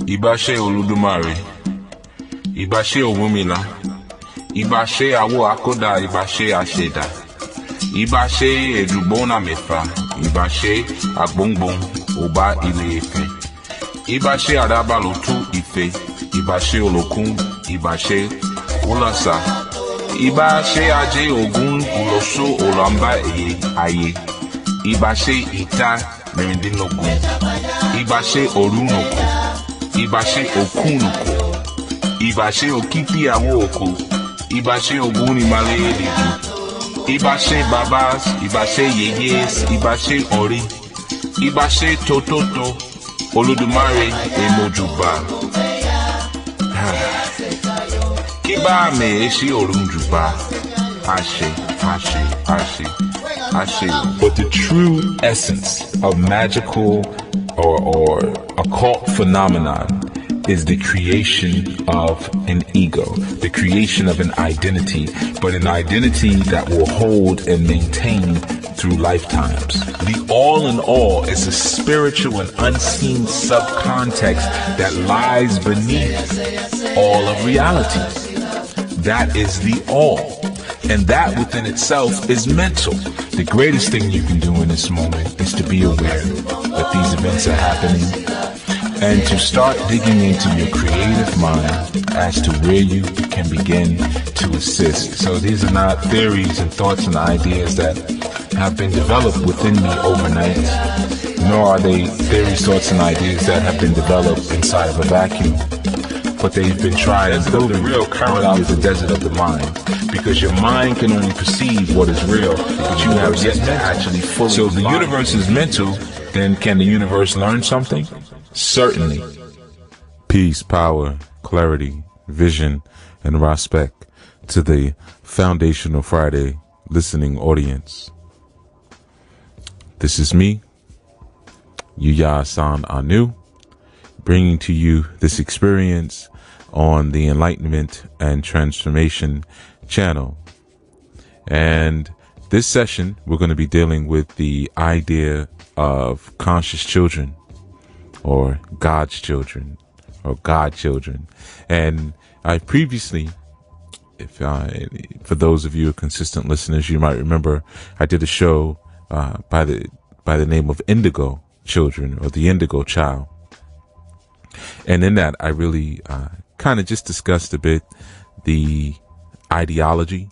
Ibashe Oludumare, Ibashe Owumila, Ibashe Awo Akoda, Ibashe Asheda, Ibashe Edubona Mefa, Ibashe Agbongbon, Oba Ile Ife, Ibashe Adabalotu Ife, Ibashe Olokun, Ibashe Olasa, Ibashe Aje Ogun Uloso Olamba Aye, Ibashe Ita Merindinokun, Ibashe Orunoko, Ibashe Okunoko, Ibashe Okiti Awoko, Ibashe Oguni Maledi, Ibashe Babas, Ibashe Yeyes, Ibashe Ori, Ibashe Tototo, Oludumare Emojuba. Kiba me eshi orunjuba. Ashe. But the true essence of magical or occult phenomenon is the creation of an ego, the creation of an identity, but an identity that will hold and maintain through lifetimes. The all in all is a spiritual and unseen subcontext that lies beneath all of reality. That is the all. And that within itself is mental. The greatest thing you can do in this moment is to be aware that these events are happening and to start digging into your creative mind as to where you can begin to assist. So these are not theories and thoughts and ideas that have been developed within me overnight, nor are they theories, thoughts, and ideas that have been developed inside of a vacuum. But they've been tried and built the real current out of the desert of the mind. Because your mind can only perceive what is real, but you have yet to actually fully. So if the universe is mental, then can the universe learn something? Certainly. Peace, power, clarity, vision, and respect to the Foundational Friday listening audience. This is me, Yuya Assaan-ANU, bringing to you this experience on the Enlightenment and Transformation channel. And this session, we're going to be dealing with the idea of conscious children, or God's children, or God children. And I previously, for those of you who are consistent listeners, you might remember I did a show by the name of Indigo Children, or the Indigo Child. And in that, I really kind of just discussed a bit the ideology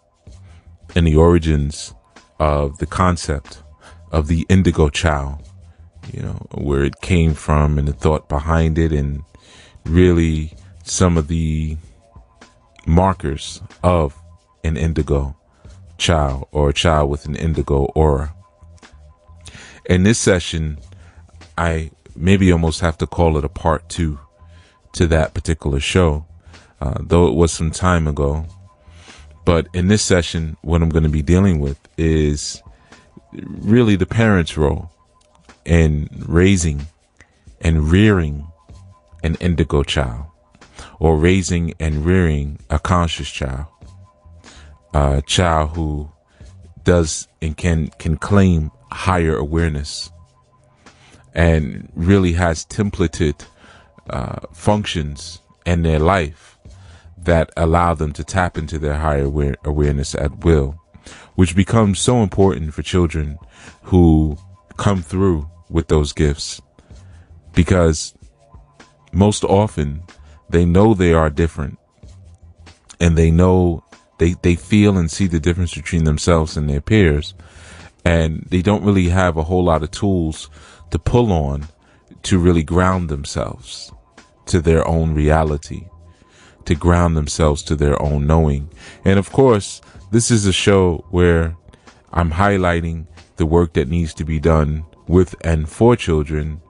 and the origins of the concept of the indigo child, where it came from and the thought behind it, and really some of the markers of an indigo child, or a child with an indigo aura. In this session, I maybe almost have to call it a part 2 to that particular show, though it was some time ago. But in this session, what I'm going to be dealing with is really the parent's role in raising and rearing an indigo child, or raising and rearing a conscious child, a child who does and can claim higher awareness and really has templated functions in their life that allow them to tap into their higher awareness at will, which becomes so important for children who come through with those gifts, because most often they know they are different, and they know they feel and see the difference between themselves and their peers, and they don't really have a whole lot of tools to pull on to really ground themselves to their own reality, to ground themselves to their own knowing. And of course, this is a show where I'm highlighting the work that needs to be done with and for children,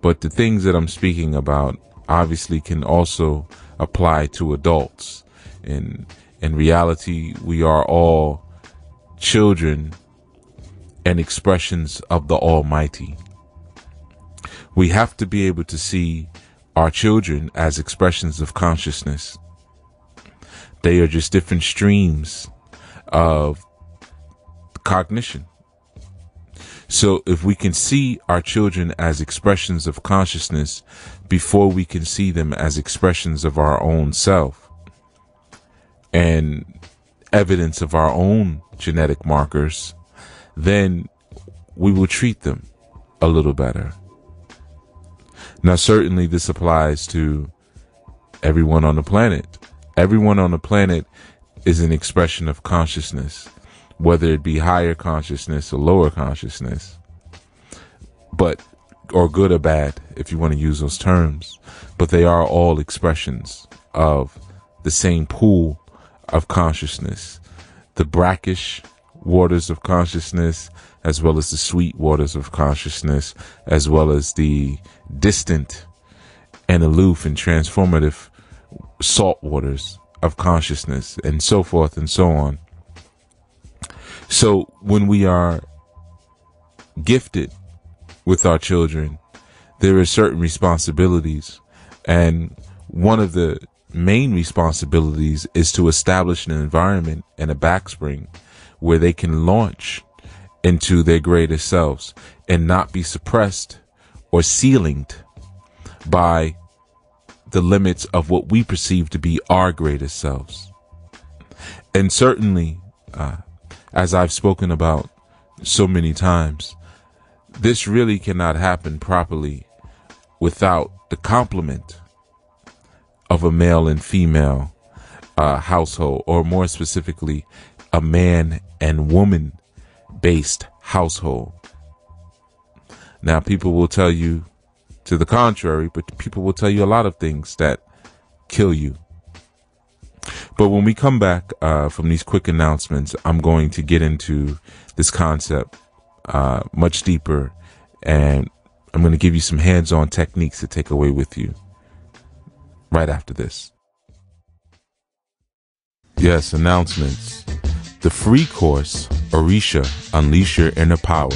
but the things that I'm speaking about obviously can also apply to adults. In reality, we are all children and expressions of the Almighty. We have to be able to see our children as expressions of consciousness. They are just different streams of cognition. So if we can see our children as expressions of consciousness before we can see them as expressions of our own self and evidence of our own genetic markers, then we will treat them a little better. Now, certainly this applies to everyone on the planet. Everyone on the planet is an expression of consciousness, whether it be higher consciousness or lower consciousness, or good or bad, if you want to use those terms, but they are all expressions of the same pool of consciousness, the brackish waters of consciousness, as well as the sweet waters of consciousness, as well as the distant and aloof and transformative salt waters of consciousness, and so forth and so on. So when we are gifted with our children, there are certain responsibilities, and one of the main responsibilities is to establish an environment and a backspring where they can launch into their greatest selves and not be suppressed or ceilinged by the limits of what we perceive to be our greatest selves. And certainly, as I've spoken about so many times, this really cannot happen properly without the complement of a male and female household, or more specifically, a man and woman based household. Now, people will tell you to the contrary, but people will tell you a lot of things that kill you. But when we come back from these quick announcements, I'm going to get into this concept much deeper, and I'm going to give you some hands-on techniques to take away with you right after this. Yes, announcements. The free course, Orisha, Unleash Your Inner Power,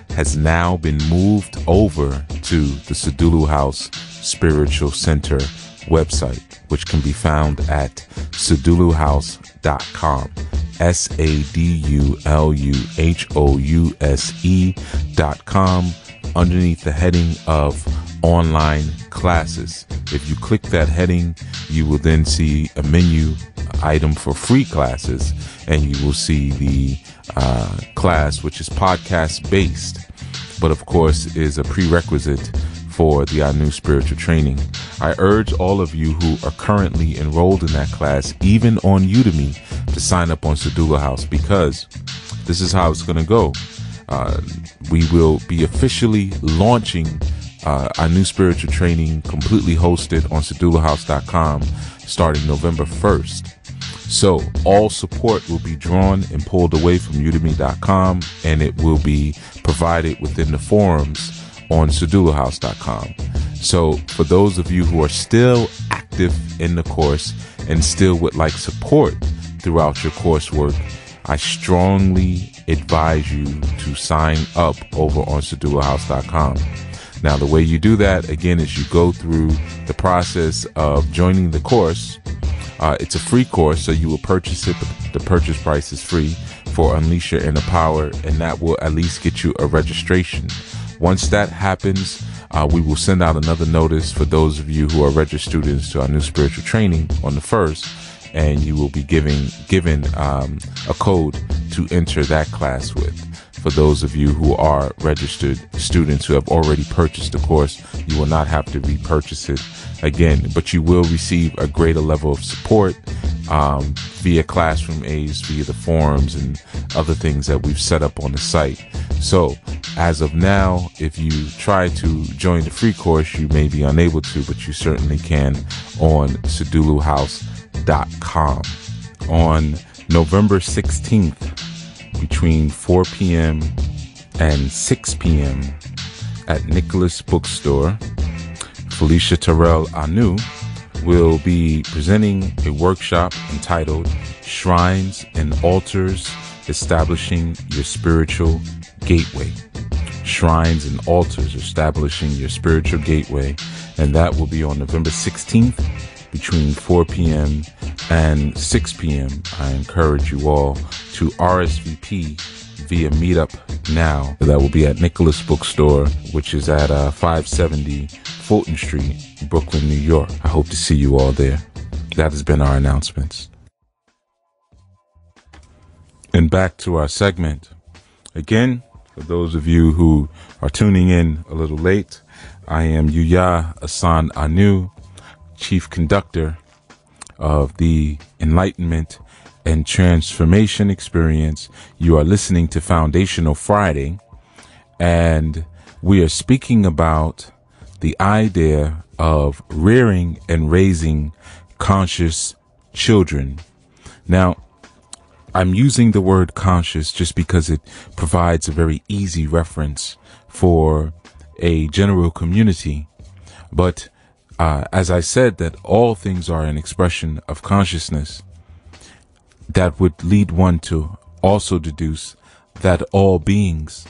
has now been moved over to the Sadulu House Spiritual Center website, which can be found at saduluhouse.com. saduluhouse.com, underneath the heading of online classes. If you click that heading, you will then see a menu item for free classes, and you will see the class, which is podcast based, but of course is a prerequisite for the ANU spiritual training. I urge all of you who are currently enrolled in that class, even on Udemy, to sign up on Sadulu House, because this is how it's going to go. We will be officially launching ANU spiritual training completely hosted on saduluhouse.com starting November 1st. So all support will be drawn and pulled away from udemy.com, and it will be provided within the forums on saduluhouse.com. So for those of you who are still active in the course and still would like support throughout your coursework, I strongly advise you to sign up over on saduluhouse.com. Now, the way you do that, again, is you go through the process of joining the course. It's a free course, so you will purchase it, but the purchase price is free for Unleash Your Inner Power, and that will at least get you a registration. Once that happens, we will send out another notice for those of you who are registered students to our new spiritual training on the 1st, and you will be given a code to enter that class with. For those of you who are registered students who have already purchased the course, you will not have to repurchase it again, but you will receive a greater level of support via classroom aids, via the forums and other things that we've set up on the site. So as of now, if you try to join the free course, you may be unable to, but you certainly can on saduluhouse.com. On November 16th, between 4 p.m. and 6 p.m. at Nicholas Bookstore, Felicia Terrell-ANU will be presenting a workshop entitled Shrines and Altars Establishing Your Spiritual Gateway. Shrines and Altars Establishing Your Spiritual Gateway, and that will be on November 16th between 4 p.m. and 6 p.m. I encourage you all to RSVP via Meetup Now. That will be at Nicholas Bookstore, which is at 570 Fulton Street, Brooklyn, New York. I hope to see you all there. That has been our announcements. And back to our segment. Again, for those of you who are tuning in a little late, I am Yuya Assaan-ANU, Chief Conductor of the Enlightenment and Transformation Experience. You are listening to Foundational Friday, and we are speaking about the idea of rearing and raising conscious children. Now, I'm using the word conscious just because it provides a very easy reference for a general community. But as I said, that all things are an expression of consciousness, that would lead one to also deduce that all beings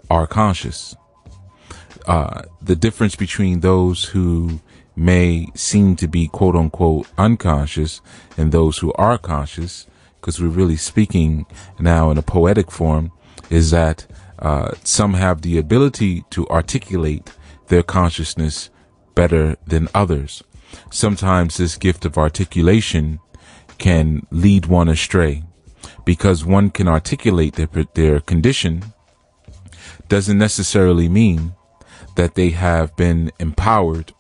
are conscious. The difference between those who may seem to be quote unquote unconscious and those who are conscious, because we're really speaking now in a poetic form, is that some have the ability to articulate their consciousness better than others. Sometimes this gift of articulation can lead one astray, because one can articulate their condition doesn't necessarily mean that they have been empowered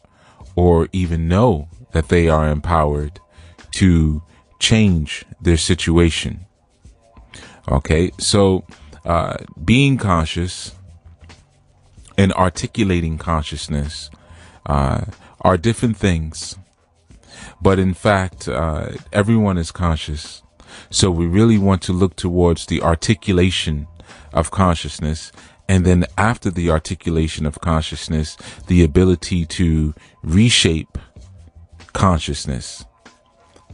or even know that they are empowered to change their situation. Okay, so being conscious and articulating consciousness are different things. But in fact, everyone is conscious. So we really want to look towards the articulation of consciousness. And then after the articulation of consciousness, the ability to reshape consciousness.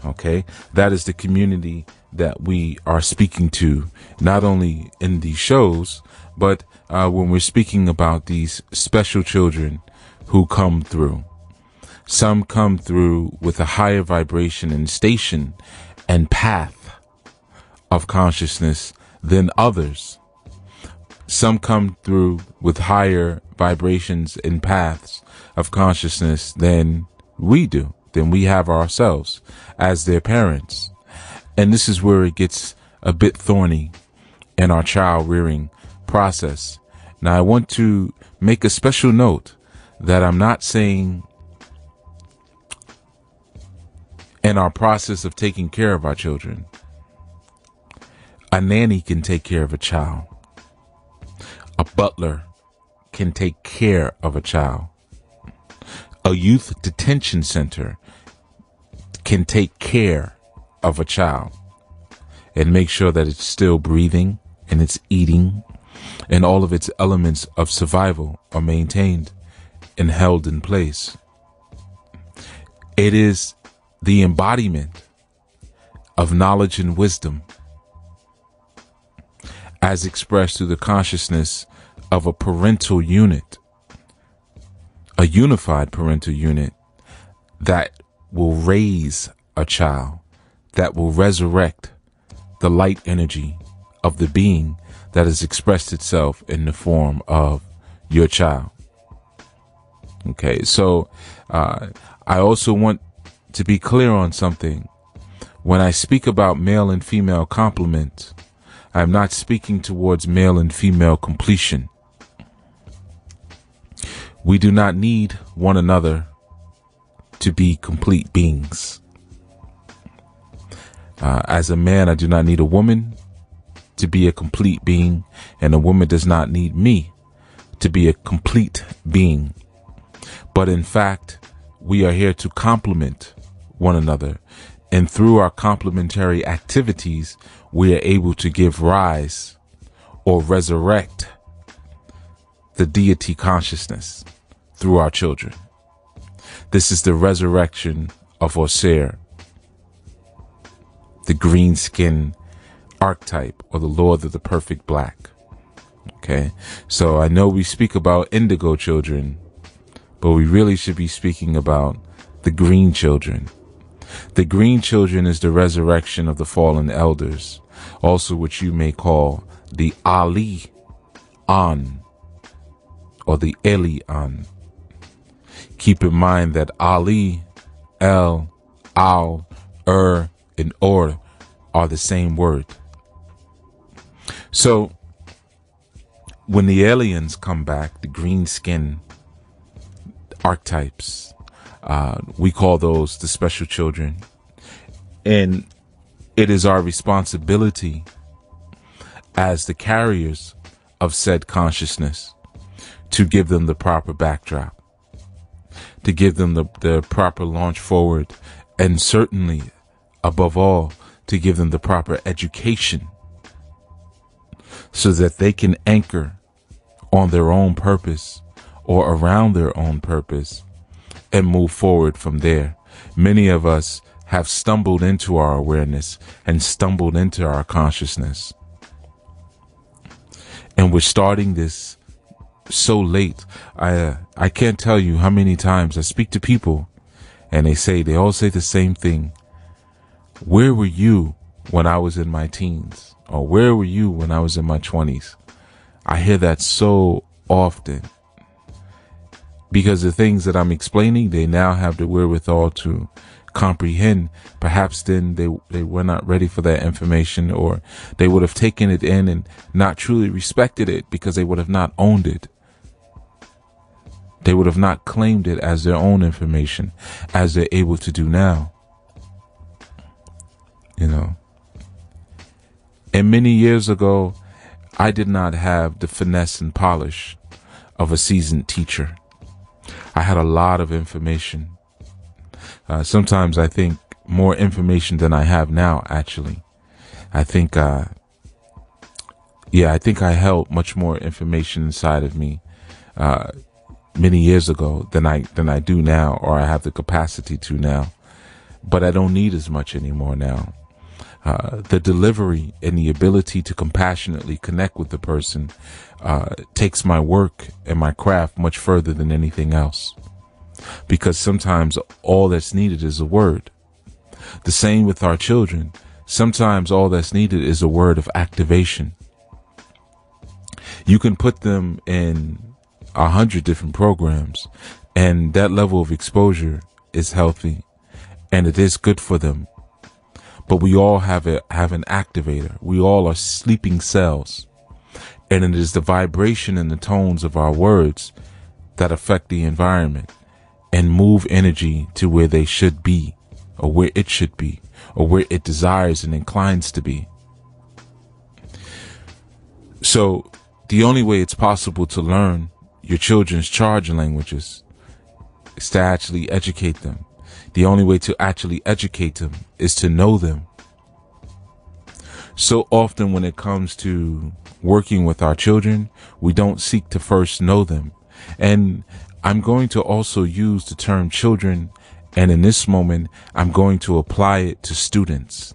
Okay, that is the community that we are speaking to, not only in these shows, but when we're speaking about these special children who come through. Some come through with a higher vibration and station and path of consciousness than others. Some come through with higher vibrations and paths of consciousness than we do, than we have ourselves as their parents. And this is where it gets a bit thorny in our child rearing process. Now, I want to make a special note that I'm not saying in our process of taking care of our children, a nanny can take care of a child. A butler can take care of a child. A youth detention center can take care of a child and make sure that it's still breathing and it's eating and all of its elements of survival are maintained and held in place. It is the embodiment of knowledge and wisdom as expressed through the consciousness of a parental unit, a unified parental unit that will raise a child, that will resurrect the light energy of the being that has expressed itself in the form of your child. Okay, so I also want to be clear on something. When I speak about male and female complement, I'm not speaking towards male and female completion. We do not need one another to be complete beings. As a man, I do not need a woman to be a complete being, and a woman does not need me to be a complete being. But in fact, we are here to complement one another, and through our complementary activities, we are able to give rise or resurrect the deity consciousness through our children. This is the resurrection of Osir, the green skin archetype, or the Lord of the perfect black. Okay, so I know we speak about indigo children, but we really should be speaking about the green children. The green children is the resurrection of the fallen elders, also what you may call the Ali An or the Eli An. Keep in mind that Ali, El, Al, and Or are the same word. So when the aliens come back, the green skin archetypes, we call those the special children. And it is our responsibility as the carriers of said consciousness to give them the proper backdrop, to give them the proper launch forward, and certainly, above all, to give them the proper education so that they can anchor on their own purpose or around their own purpose and move forward from there. Many of us have stumbled into our awareness and stumbled into our consciousness. And we're starting this so late. I can't tell you how many times I speak to people and they all say the same thing. Where were you when I was in my teens? Or where were you when I was in my 20s? I hear that so often. Because the things that I'm explaining, they now have the wherewithal to comprehend. Perhaps then they were not ready for that information, or they would have taken it in and not truly respected it because they would have not owned it. They would have not claimed it as their own information as they're able to do now. You know. And many years ago, I did not have the finesse and polish of a seasoned teacher. I had a lot of information. Sometimes I think more information than I have now, actually. I think I held much more information inside of me many years ago than I do now, or I have the capacity to now. But I don't need as much anymore now. The delivery and the ability to compassionately connect with the person takes my work and my craft much further than anything else. Because sometimes all that's needed is a word. The same with our children. Sometimes all that's needed is a word of activation. You can put them in 100 different programs, and that level of exposure is healthy, and it is good for them. But we all have an activator. We all are sleeping cells. And it is the vibration and the tones of our words that affect the environment and move energy to where they should be, or where it should be, or where it desires and inclines to be. So the only way it's possible to learn your children's charge languages is to actually educate them. The only way to actually educate them is to know them. So often when it comes to working with our children, we don't seek to first know them. And I'm going to also use the term children, and in this moment, I'm going to apply it to students.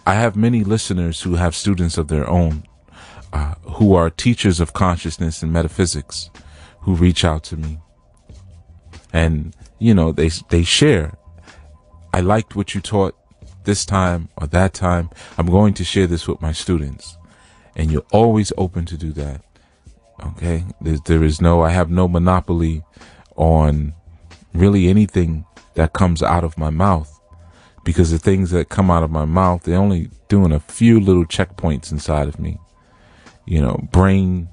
I have many listeners who have students of their own, who are teachers of consciousness and metaphysics, who reach out to me. And, you know, they share. I liked what you taught this time or that time. I'm going to share this with my students. And you're always open to do that. Okay? I have no monopoly on really anything that comes out of my mouth, because the things that come out of my mouth, they're only doing a few little checkpoints inside of me. You know, brain,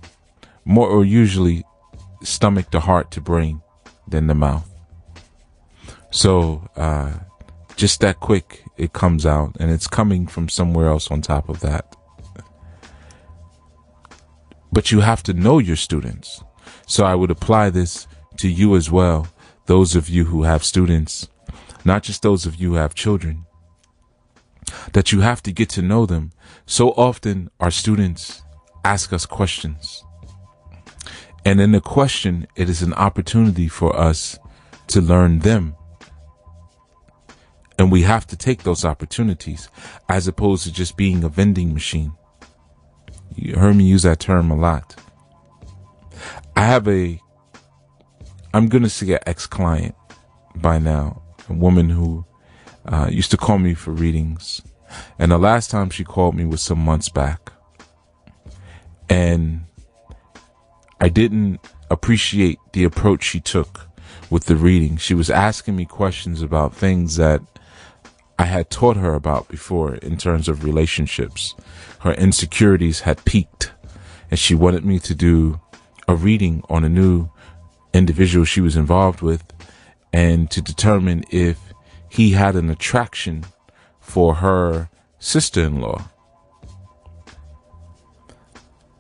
more, or usually stomach to heart to brain than the mouth. So, just that quick, it comes out, and it's coming from somewhere else on top of that. But you have to know your students. So I would apply this to you as well, those of you who have students, not just those of you who have children, that you have to get to know them. So often our students ask us questions. And in the question, it is an opportunity for us to learn them. And we have to take those opportunities as opposed to just being a vending machine. You heard me use that term a lot. I'm going to say an ex-client by now, a woman who used to call me for readings. And the last time she called me was some months back. And I didn't appreciate the approach she took with the reading. She was asking me questions about things that I had taught her about before in terms of relationships. Her insecurities had peaked, and she wanted me to do a reading on a new individual she was involved with and to determine if he had an attraction for her sister-in-law.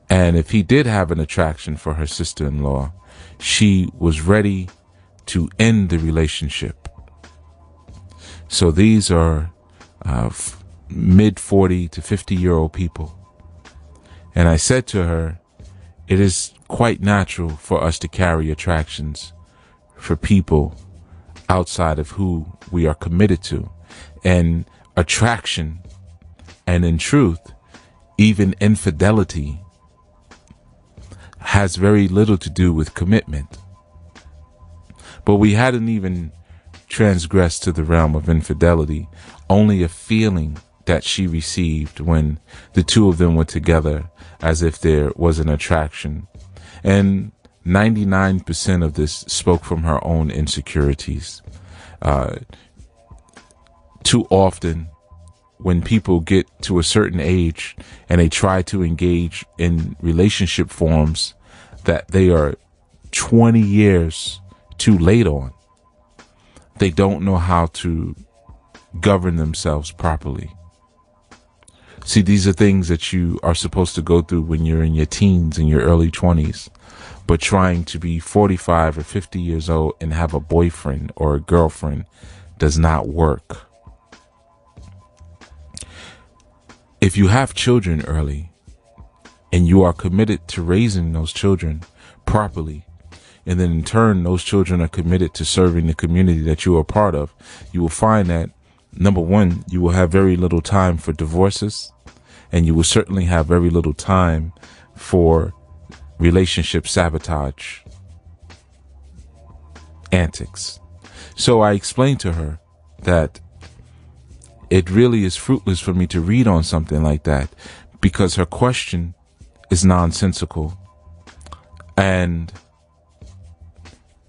And if he did have an attraction for her sister-in-law, she was ready to end the relationship. So these are mid 40 to 50-year-old people. And I said to her, it is quite natural for us to carry attractions for people outside of who we are committed to. And attraction, and in truth, even infidelity, has very little to do with commitment. But we hadn't even transgressed to the realm of infidelity, only a feeling that she received when the two of them were together, as if there was an attraction. And 99% of this spoke from her own insecurities. Too often, when people get to a certain age and they try to engage in relationship forms that they are 20 years too late on, they don't know how to govern themselves properly. See, these are things that you are supposed to go through when you're in your teens and your early 20s. But trying to be 45 or 50 years old and have a boyfriend or a girlfriend does not work. If you have children early and you are committed to raising those children properly, and then in turn those children are committed to serving the community that you are part of, you will find that, number one, you will have very little time for divorces, and you will certainly have very little time for relationship sabotage antics. So I explained to her that it really is fruitless for me to read on something like that, because her question is nonsensical, and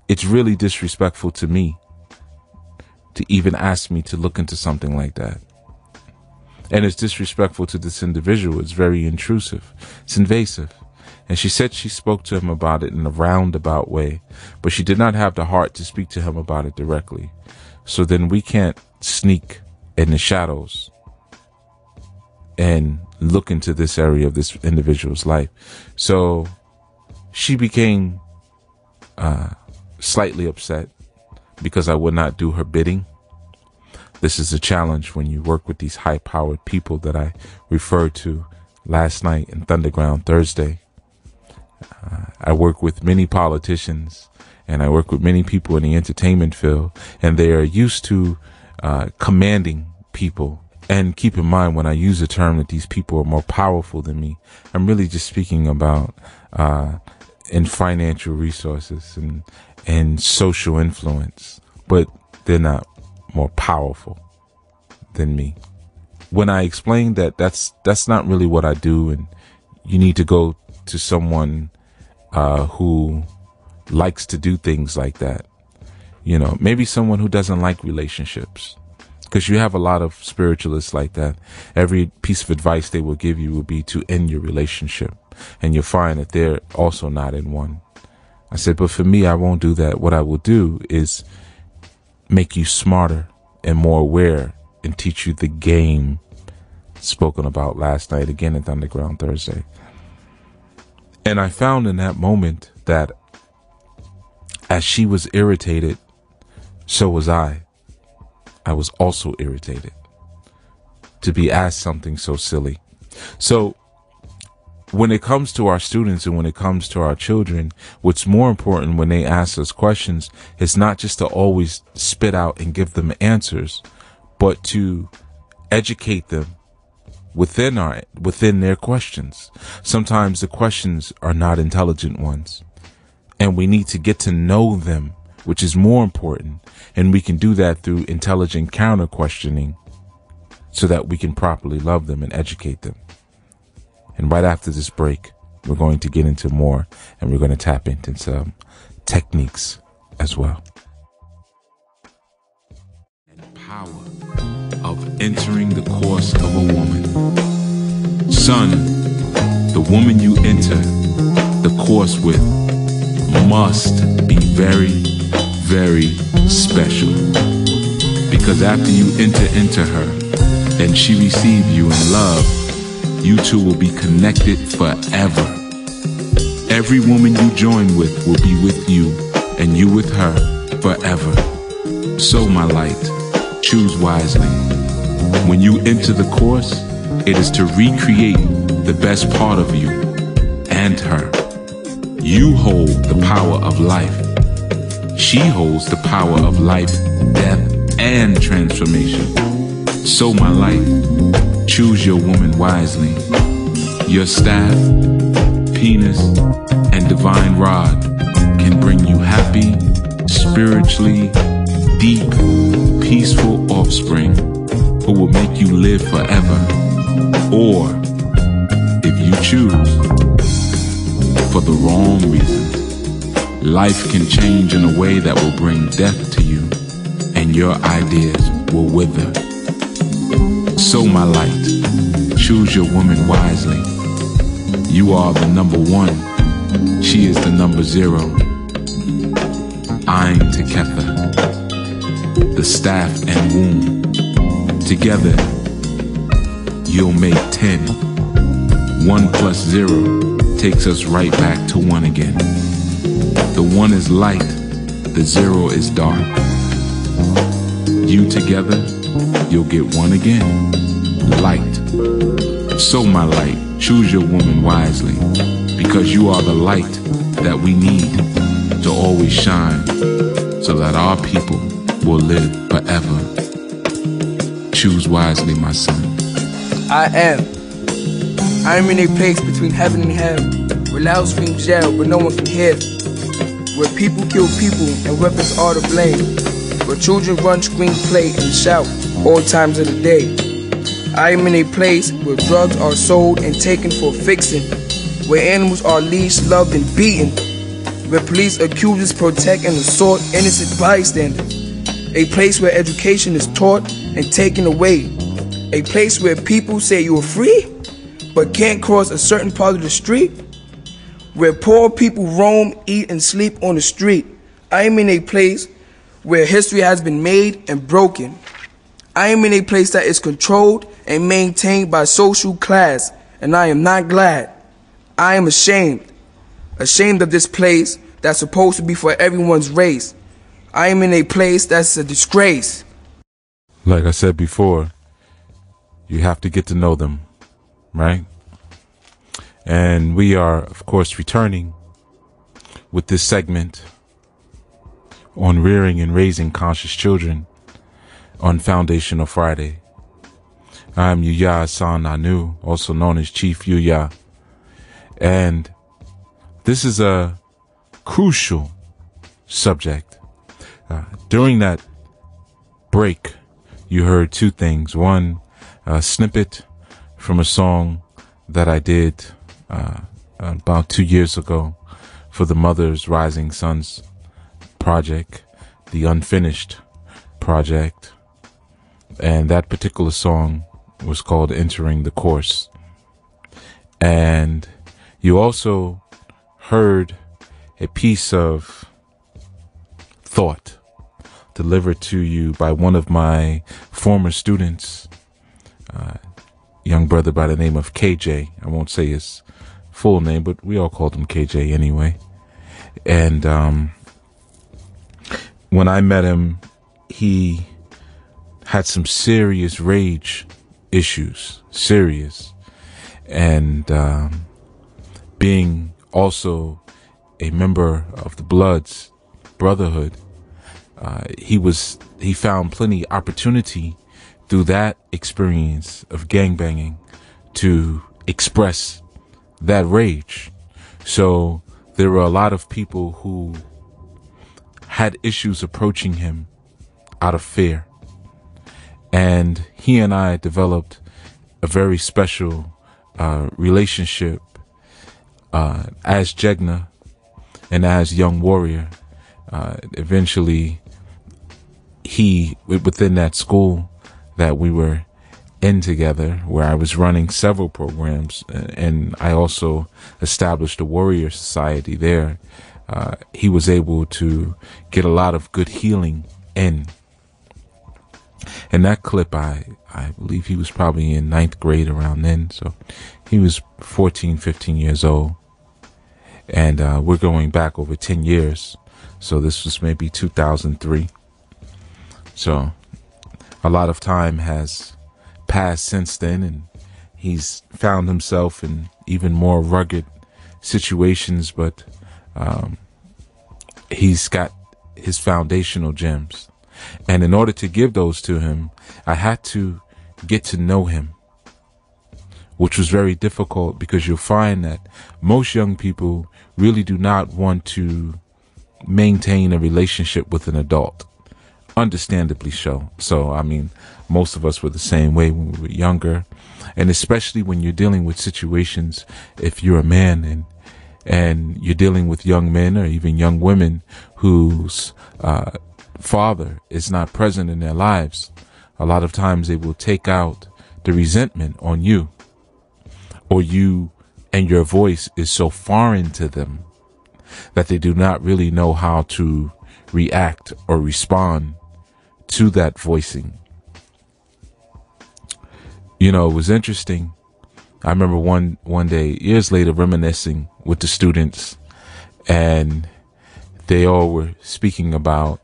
it's really disrespectful to me to even ask me to look into something like that. And it's disrespectful to this individual. It's very intrusive. It's invasive. And she said she spoke to him about it in a roundabout way, but she did not have the heart to speak to him about it directly. So then we can't sneak in the shadows and look into this area of this individual's life. So she became slightly upset because I would not do her bidding. This is a challenge when you work with these high-powered people that I referred to last night in Thunderground Thursday. I work with many politicians, and I work with many people in the entertainment field, and they are used to commanding people. And keep in mind, when I use the term that these people are more powerful than me, I'm really just speaking about in financial resources and social influence, but they're not more powerful than me. When I explained that that's not really what I do, and you need to go to someone who likes to do things like that, you know, maybe someone who doesn't like relationships, because you have a lot of spiritualists like that. Every piece of advice they will give you will be to end your relationship, and you'll find that they're also not in one. I said, but for me, I won't do that. What I will do is make you smarter and more aware and teach you the game spoken about last night, again at Underground Thursday. And I found in that moment that as she was irritated, so was I. I was also irritated to be asked something so silly. So when it comes to our students and when it comes to our children, what's more important when they ask us questions is not just to always spit out and give them answers, but to educate them within their questions. Sometimes the questions are not intelligent ones, and we need to get to know them, which is more important. And we can do that through intelligent counter questioning so that we can properly love them and educate them. And right after this break, we're going to get into more, and we're going to tap into some techniques as well. And power of entering the course of a woman. Son, the woman you enter the course with must be very, very special. Because after you enter her and she receive you in love, you two will be connected forever. Every woman you join with will be with you and you with her forever. So my light, choose wisely. When you enter the course, it is to recreate the best part of you and her. You hold the power of life. She holds the power of life, death, and transformation. So my light, choose your woman wisely. Your staff, penis, and divine rod can bring you happy, spiritually deep, peaceful offspring who will make you live forever. Or, if you choose, for the wrong reasons, life can change in a way that will bring death to you, and your ideas will wither. So my light, choose your woman wisely. You are the number 1, she is the number 0. Ain Teketha, the staff and womb. Together, you'll make 10. 1 plus 0 takes us right back to 1 again. The 1 is light, the 0 is dark. You together, you'll get 1 again, light. So my light, choose your woman wisely, because you are the light that we need to always shine, so that our people will live forever. Choose wisely, my son. I am in a place between heaven and hell, where loud screams yell but no one can hear, where people kill people and weapons are to blame, where children run, scream, play, and shout all times of the day. I am in a place where drugs are sold and taken for fixing, where animals are leashed, loved, and beaten, where police accusers protect and assault innocent bystanders, a place where education is taught and taken away, a place where people say you are free but can't cross a certain part of the street, where poor people roam, eat, and sleep on the street. I am in a place where history has been made and broken. I am in a place that is controlled and maintained by social class, and I am not glad. I am ashamed of this place that's supposed to be for everyone's race. I am in a place that's a disgrace. Like I said before, you have to get to know them, right? And we are, of course, returning with this segment on rearing and raising conscious children on Foundational Friday. I'm Yuya Assaan-ANU, also known as Chief Yuya. And this is a crucial subject. During that break, you heard 2 things. One, a snippet from a song that I did about 2 years ago for the Mothers Rising Sons project, the Unfinished project. And that particular song was called Entering the Course. And you also heard a piece of thought delivered to you by one of my former students, young brother by the name of KJ. I won't say his full name, but we all called him KJ anyway. And when I met him, he had some serious rage issues, serious. And being also a member of the Bloods Brotherhood, he found plenty opportunity through that experience of gangbanging to express that rage. So there were a lot of people who had issues approaching him out of fear. And he and I developed a very special relationship as Jegna and as young warrior, eventually within that school that we were in together, where I was running several programs, and I also established a warrior society there, he was able to get a lot of good healing in. And that clip, I believe he was probably in 9th grade around then, so he was 14, 15 years old. And we're going back over 10 years, so this was maybe 2003. So a lot of time has passed since then, and he's found himself in even more rugged situations, but he's got his foundational gems. And in order to give those to him, I had to get to know him, which was very difficult, because you'll find that most young people really do not want to maintain a relationship with an adult. Understandably so. So, I mean, most of us were the same way when we were younger. And especially when you're dealing with situations, if you're a man and you're dealing with young men or even young women whose father is not present in their lives, a lot of times they will take out the resentment on you, or you and your voice is so foreign to them that they do not really know how to react or respond to that voicing. You know, it was interesting. I remember one day, years later, reminiscing with the students, and they all were speaking about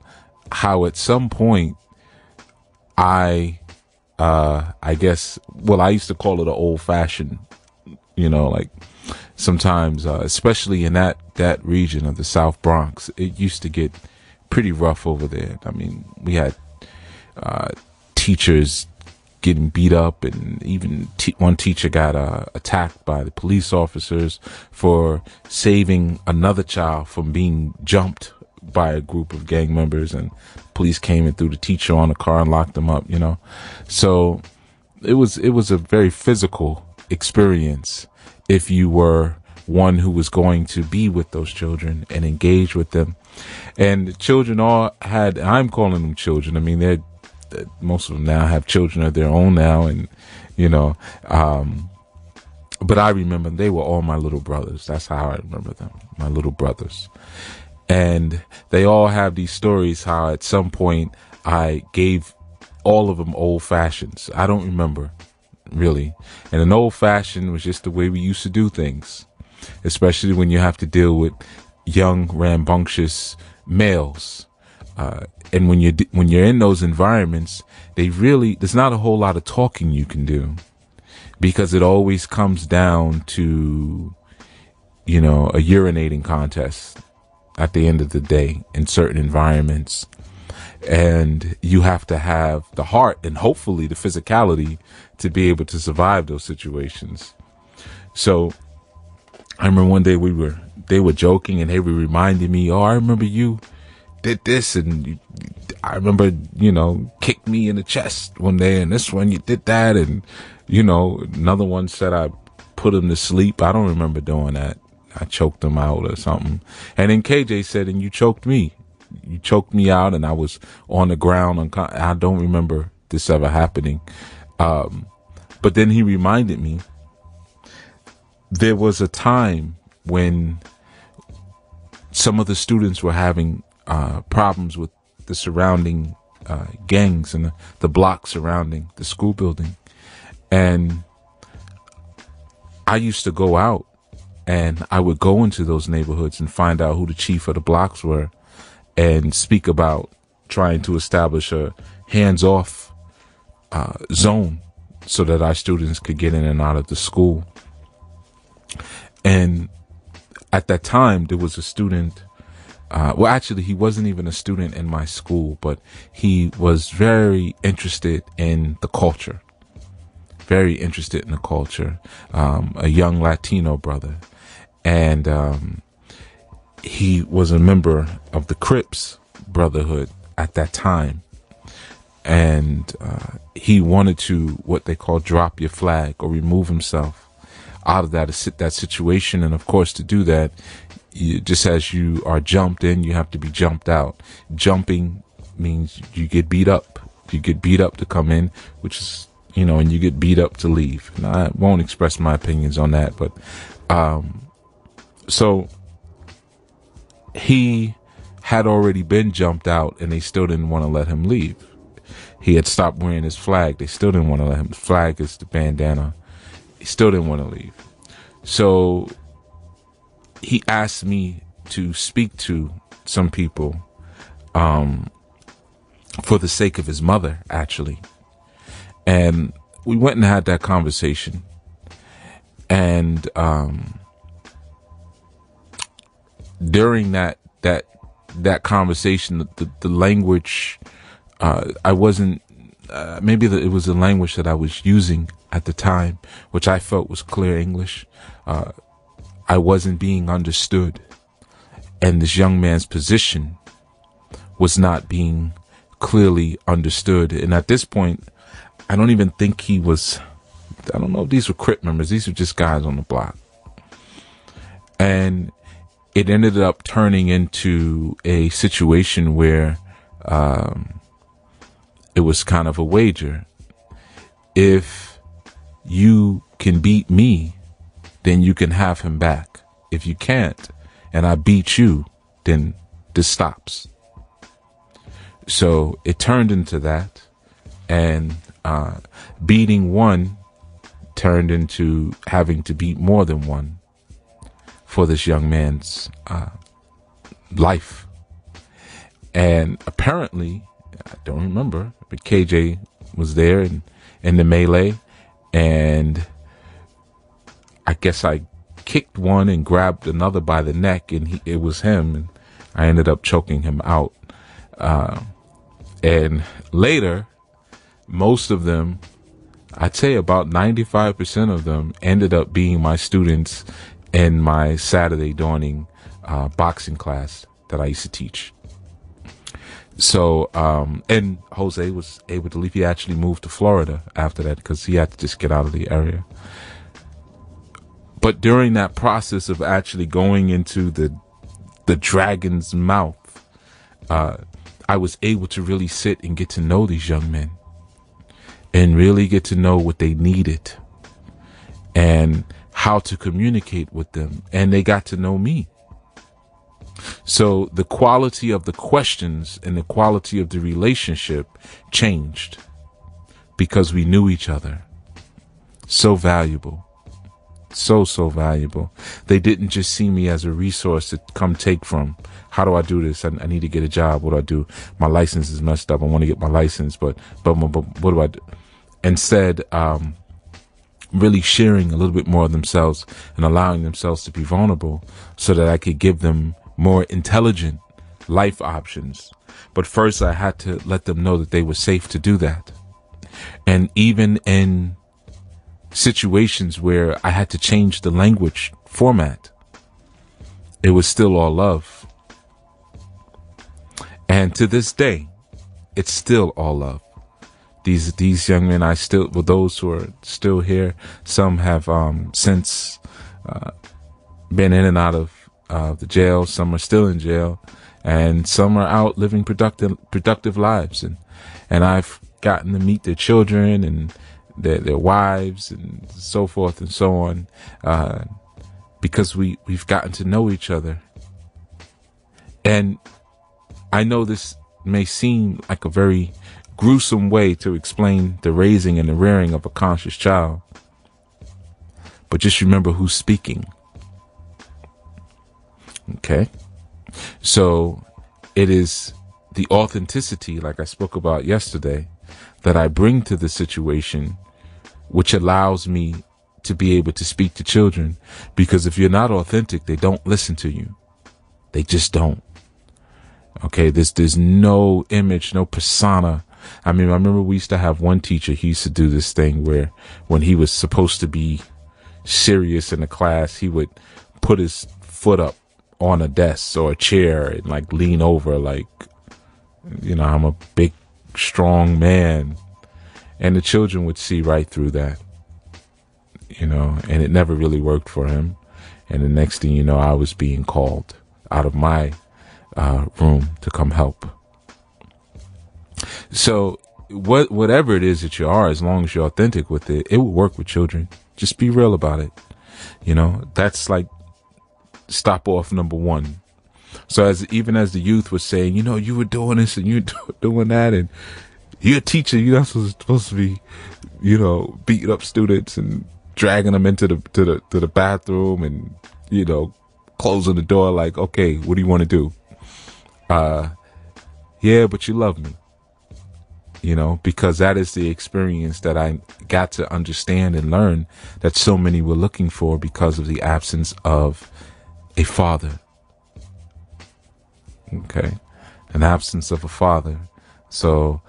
how at some point I guess, well, I used to call it an old-fashioned, you know, like sometimes, especially in that region of the South Bronx, it used to get pretty rough over there. I mean, we had teachers getting beat up, and even one teacher got attacked by the police officers for saving another child from being jumped by a group of gang members, and police came and threw the teacher on a car and locked him up, you know. So it was a very physical experience if you were one who was going to be with those children and engage with them. And the children all had, I'm calling them children, I mean, most of them now have children of their own now, and you know, but I remember they were all my little brothers. That's how I remember them, my little brothers. And they all have these stories how at some point I gave all of them old fashions. I don't remember, really. And an old fashioned was just the way we used to do things, especially when you have to deal with young, rambunctious males. And when you're in those environments, there's not a whole lot of talking you can do, because it always comes down to, you know, a urinating contest at the end of the day in certain environments. And you have to have the heart and hopefully the physicality to be able to survive those situations. So I remember one day they were joking, and they were reminding me, oh, I remember you did this, and I remember, you know, kicked me in the chest one day, and this one you did that, and, you know, another one said I put him to sleep. I don't remember doing that. I choked him out or something. And then KJ said, and you choked me. You choked me out, and I was on the ground. I don't remember this ever happening. But then he reminded me there was a time when some of the students were having problems with the surrounding gangs and the block surrounding the school building. And I used to go out, and I would go into those neighborhoods and find out who the chief of the blocks were, and speak about trying to establish a hands-off zone so that our students could get in and out of the school. And at that time, there was a student, well, actually, he wasn't even a student in my school, but he was very interested in the culture, a young Latino brother. And he was a member of the Crips Brotherhood at that time. And he wanted to, what they call, drop your flag or remove himself out of that situation. And of course, to do that, just as you are jumped in, you have to be jumped out. Jumping means you get beat up. You get beat up to come in, which is, and you get beat up to leave. And I won't express my opinions on that, but so he had already been jumped out, and they still didn't want to let him leave. He had stopped wearing his flag. They still didn't want to let him. His flag is the bandana. He still didn't want to leave. So he asked me to speak to some people for the sake of his mother, actually. And we went and had that conversation. And during that conversation, the language, I wasn't, maybe it was the language that I was using at the time, which I felt was clear English. I wasn't being understood, and this young man's position was not being clearly understood. And at this point, I don't even think he was, I don't know if these were Crip members. These were just guys on the block. And it ended up turning into a situation where it was kind of a wager. If you can beat me, then you can have him back. If you can't, and I beat you, then this stops. So it turned into that, and beating one turned into having to beat more than one for this young man's life. And apparently, I don't remember, but KJ was there in the melee, and I guess I kicked one and grabbed another by the neck, and it was him, and I ended up choking him out. And later, most of them, I'd say about 95% of them, ended up being my students in my Saturday dawning boxing class that I used to teach. So, and Jose was able to leave. He actually moved to Florida after that because he had to just get out of the area. But during that process of actually going into the dragon's mouth, I was able to really sit and get to know these young men and really get to know what they needed and how to communicate with them. And they got to know me. So the quality of the questions and the quality of the relationship changed because we knew each other. So valuable. So valuable. They didn't just see me as a resource to come take from. How do I do this? I need to get a job. What do I do? My license is messed up. I want to get my license, but what do I do? Instead, really sharing a little bit more of themselves and allowing themselves to be vulnerable so that I could give them more intelligent life options. But first, I had to let them know that they were safe to do that. And even in situations where I had to change the language format, it was still all love. And to this day, it's still all love. These young men, with those who are still here, some have since been in and out of the jail. Some are still in jail, and some are out living productive lives. And I've gotten to meet their children and their wives and so forth and so on, because we've gotten to know each other. And I know this may seem like a very gruesome way to explain the raising and the rearing of a conscious child, but just remember who's speaking. Okay? So it is the authenticity, like I spoke about yesterday, that I bring to the situation, which allows me to be able to speak to children. Because if you're not authentic, they don't listen to you. They just don't. Okay, there's no image, no persona. I mean, I remember we used to have one teacher, he used to do this thing where when he was supposed to be serious in the class, he would put his foot up on a desk or a chair and like lean over like, I'm a big, strong man. And the children would see right through that. and it never really worked for him. And the next thing you know, I was being called out of my room to come help. So whatever it is that you are, as long as you're authentic with it, it will work with children. Just be real about it. That's like stop off number one. So even as the youth was saying, you were doing this and you were doing that, and you're a teacher, you're not supposed to be, beating up students and dragging them into the bathroom and, closing the door like, okay, what do you want to do? Yeah, but you love me, because that is the experience that I got to understand and learn that so many were looking for because of the absence of a father. Okay. An absence of a father. So,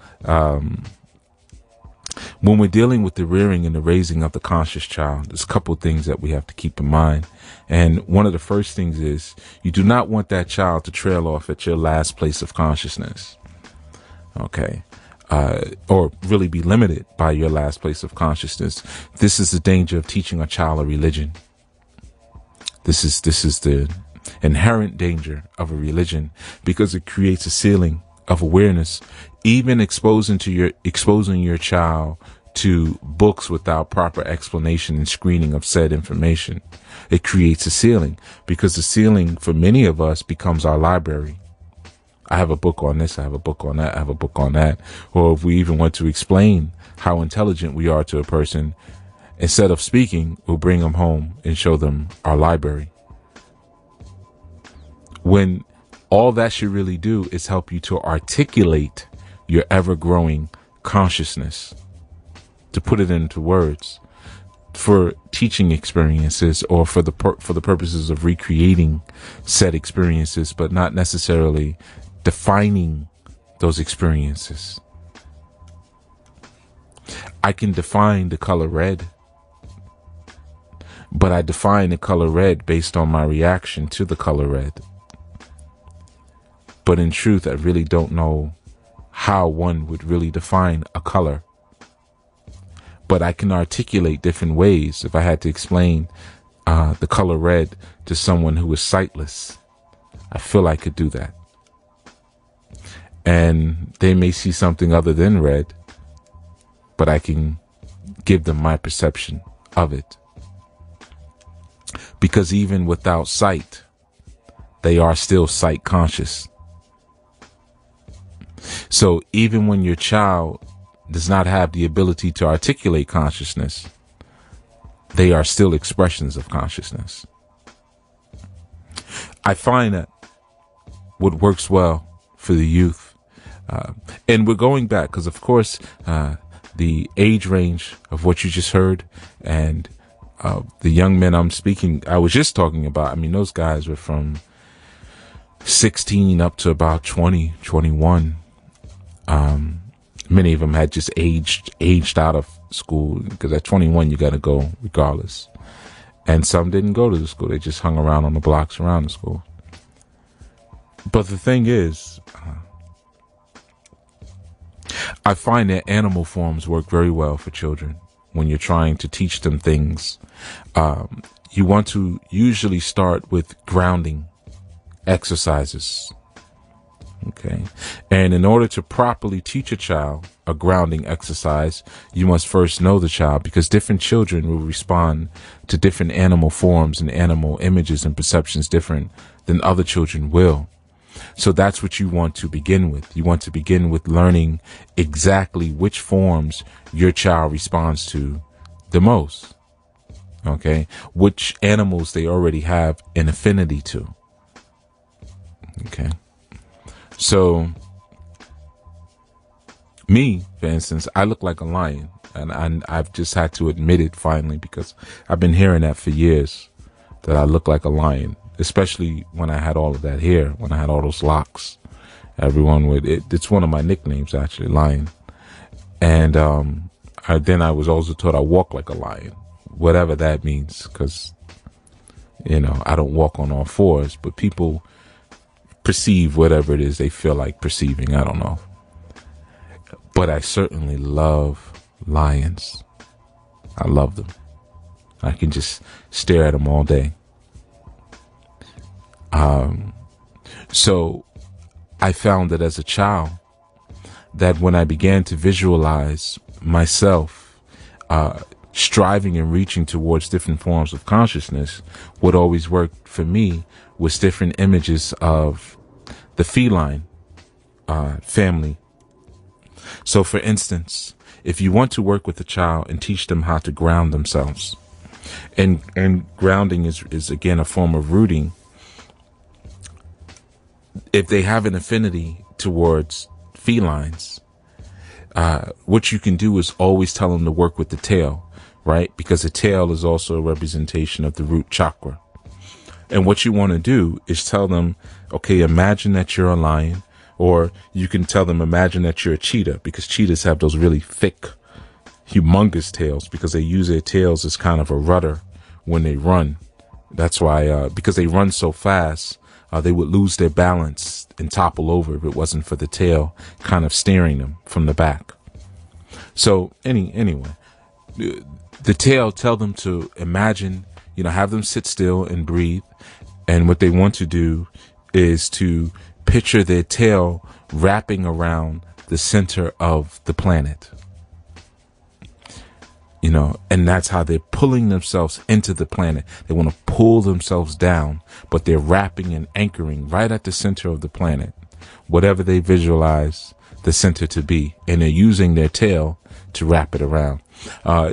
when we're dealing with the rearing and the raising of the conscious child, there's a couple things that we have to keep in mind. And one of the first things is you do not want that child to trail off at your last place of consciousness. Okay. Or really be limited by your last place of consciousness. This is the danger of teaching a child a religion. This is the inherent danger of a religion, because it creates a ceiling of awareness. Even exposing your child to books without proper explanation and screening of said information, it creates a ceiling, because the ceiling for many of us becomes our library. I have a book on this, I have a book on that, I have a book on that. Or if we even want to explain how intelligent we are to a person, instead of speaking, we'll bring them home and show them our library. When all that should really do is help you to articulate your ever-growing consciousness, to put it into words for teaching experiences or for the purposes of recreating said experiences, but not necessarily defining those experiences. I can define the color red, but I define the color red based on my reaction to the color red. But in truth, I really don't know how one would really define a color. But I can articulate different ways. If I had to explain the color red to someone who is sightless, I feel I could do that. And they may see something other than red, but I can give them my perception of it. Because even without sight, they are still sight conscious. So even when your child does not have the ability to articulate consciousness, they are still expressions of consciousness. I find that what works well for the youth, and we're going back because, of course, the age range of what you just heard and the young men I was just talking about, those guys were from 16 up to about 20, 21. Many of them had just aged out of school, because at 21 you got to go regardless. And some didn't go to the school; they just hung around on the blocks around the school. But the thing is, I find that animal forms work very well for children when you're trying to teach them things. You want to usually start with grounding exercises. Okay. And in order to properly teach a child a grounding exercise, you must first know the child, because different children will respond to different animal forms and animal images and perceptions different than other children will. So that's what you want to begin with. You want to begin with learning exactly which forms your child responds to the most. Okay. Which animals they already have an affinity to. Okay. So, me, for instance, I look like a lion, and I've just had to admit it finally, because I've been hearing that for years, that I look like a lion, especially when I had all of that hair, when I had all those locks. Everyone would, it's one of my nicknames, actually, Lion. And then I was also told I walk like a lion, whatever that means, because, I don't walk on all fours, but people perceive whatever it is they feel like perceiving. I don't know. But I certainly love lions. I love them. I can just stare at them all day. So I found that as a child, that when I began to visualize myself striving and reaching towards different forms of consciousness, what always worked for me was different images of the feline family. So for instance, if you want to work with a child and teach them how to ground themselves, and grounding is again a form of rooting. If they have an affinity towards felines, what you can do is always tell them to work with the tail, right? Because the tail is also a representation of the root chakra. And what you want to do is tell them, okay, imagine that you're a lion, or you can tell them, imagine that you're a cheetah, because cheetahs have those really thick, humongous tails, because they use their tails as kind of a rudder when they run. That's why, because they run so fast, they would lose their balance and topple over if it wasn't for the tail kind of steering them from the back. So anyway, the tail, tell them to imagine, have them sit still and breathe. And what they want to do is to picture their tail wrapping around the center of the planet. And that's how they're pulling themselves into the planet. They want to pull themselves down, but they're wrapping and anchoring right at the center of the planet, whatever they visualize the center to be. And they're using their tail to wrap it around.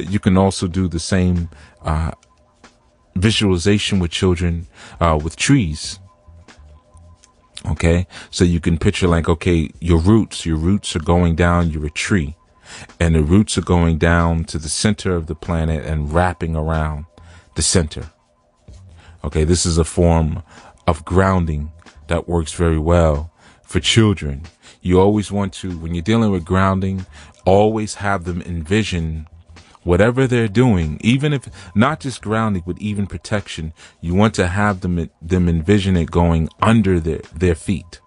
You can also do the same visualization with children with trees. Okay, so you can picture like, okay, your roots are going down, you're a tree. And the roots are going down to the center of the planet and wrapping around the center. Okay, this is a form of grounding that works very well for children. You always want to, when you're dealing with grounding, always have them envision whatever they're doing, even if not just grounding, but even protection. You want to have them envision it going under their feet.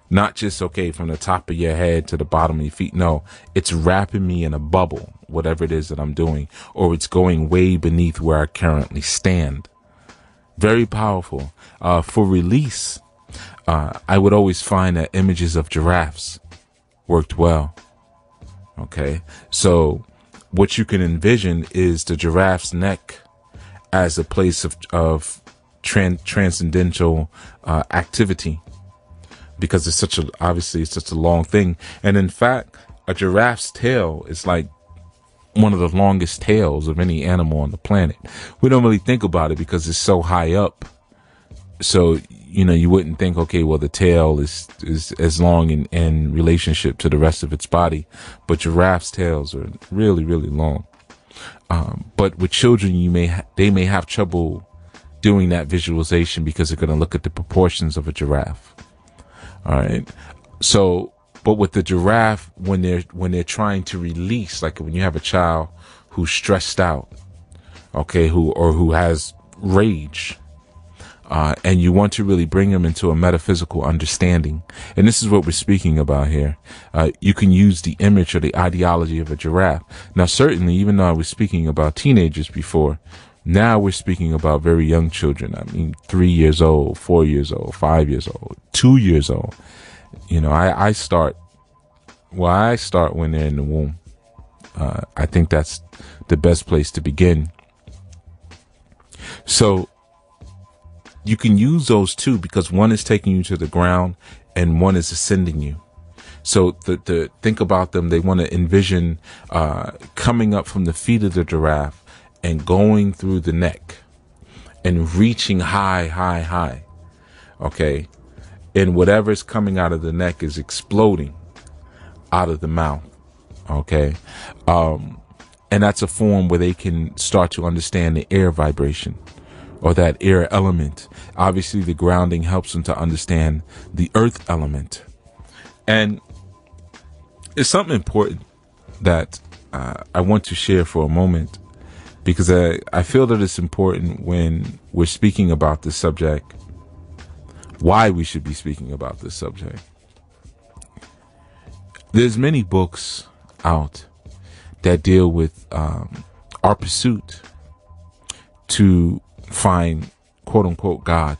Not just, okay, from the top of your head to the bottom of your feet. No, it's wrapping me in a bubble, whatever it is that I'm doing, or it's going way beneath where I currently stand. Very powerful. For release, I would always find that images of giraffes worked well. Okay, so what you can envision is the giraffe's neck as a place of transcendental activity. Because it's such a long thing. And in fact, a giraffe's tail is like one of the longest tails of any animal on the planet. We don't really think about it because it's so high up. So, you wouldn't think, okay, well, the tail is as long in relationship to the rest of its body. But giraffes' tails are really, really long. But with children, they may have trouble doing that visualization because they're going to look at the proportions of a giraffe. All right. So, but with the giraffe, when they're trying to release, like when you have a child who's stressed out, okay, who has rage, and you want to really bring them into a metaphysical understanding. And this is what we're speaking about here. You can use the image or the ideology of a giraffe. Now, certainly, even though I was speaking about teenagers before, now we're speaking about very young children. I mean, 3 years old, 4 years old, 5 years old, 2 years old. I start when they're in the womb. I think that's the best place to begin. So you can use those two because one is taking you to the ground and one is ascending you. So to think about them, they want to envision coming up from the feet of the giraffe and going through the neck and reaching high. Okay. And whatever's coming out of the neck is exploding out of the mouth. Okay. And that's a form where they can start to understand the air vibration or that air element. Obviously, the grounding helps them to understand the earth element. And it's something important that I want to share for a moment. Because I feel that it's important when we're speaking about this subject, why we should be speaking about this subject. There's many books out that deal with our pursuit to find quote unquote God,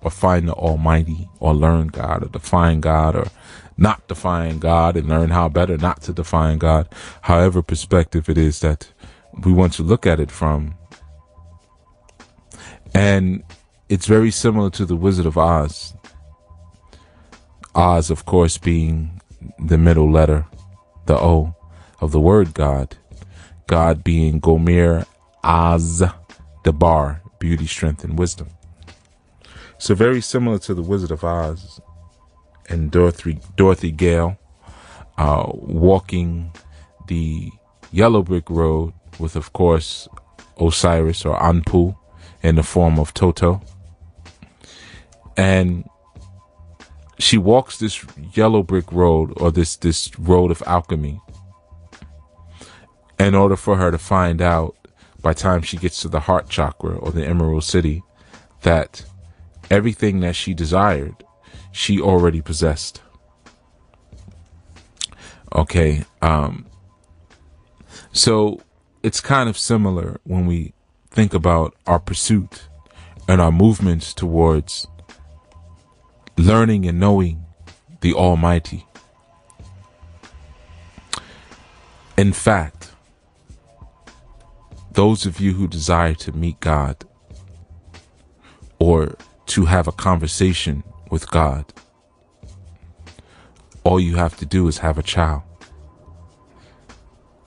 or find the Almighty, or learn God, or define God, or not define God and learn how better not to define God. However perspective it is that we want to look at it from. And it's very similar to the Wizard of Oz. Oz, of course, being the middle letter, the O of the word God. God being Gomer Az Dabar, beauty, strength, and wisdom. So very similar to the Wizard of Oz and Dorothy Gale walking the yellow brick road with, of course, Osiris or Anpu in the form of Toto. And she walks this yellow brick road, or this road of alchemy, in order for her to find out, by the time she gets to the heart chakra or the Emerald City, that everything that she desired, she already possessed. Okay, so it's kind of similar when we think about our pursuit and our movements towards learning and knowing the Almighty. In fact, those of you who desire to meet God or to have a conversation with God, all you have to do is have a child,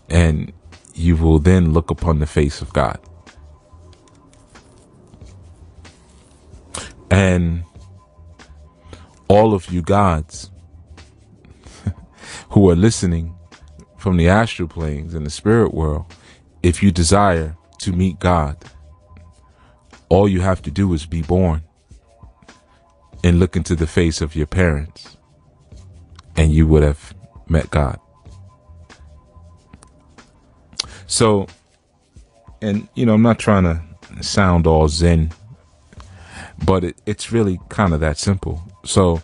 and you will then look upon the face of God. And all of you gods who are listening from the astral planes and the spirit world, if you desire to meet God, all you have to do is be born and look into the face of your parents, and you would have met God. So, and I'm not trying to sound all zen, but it's really kind of that simple. So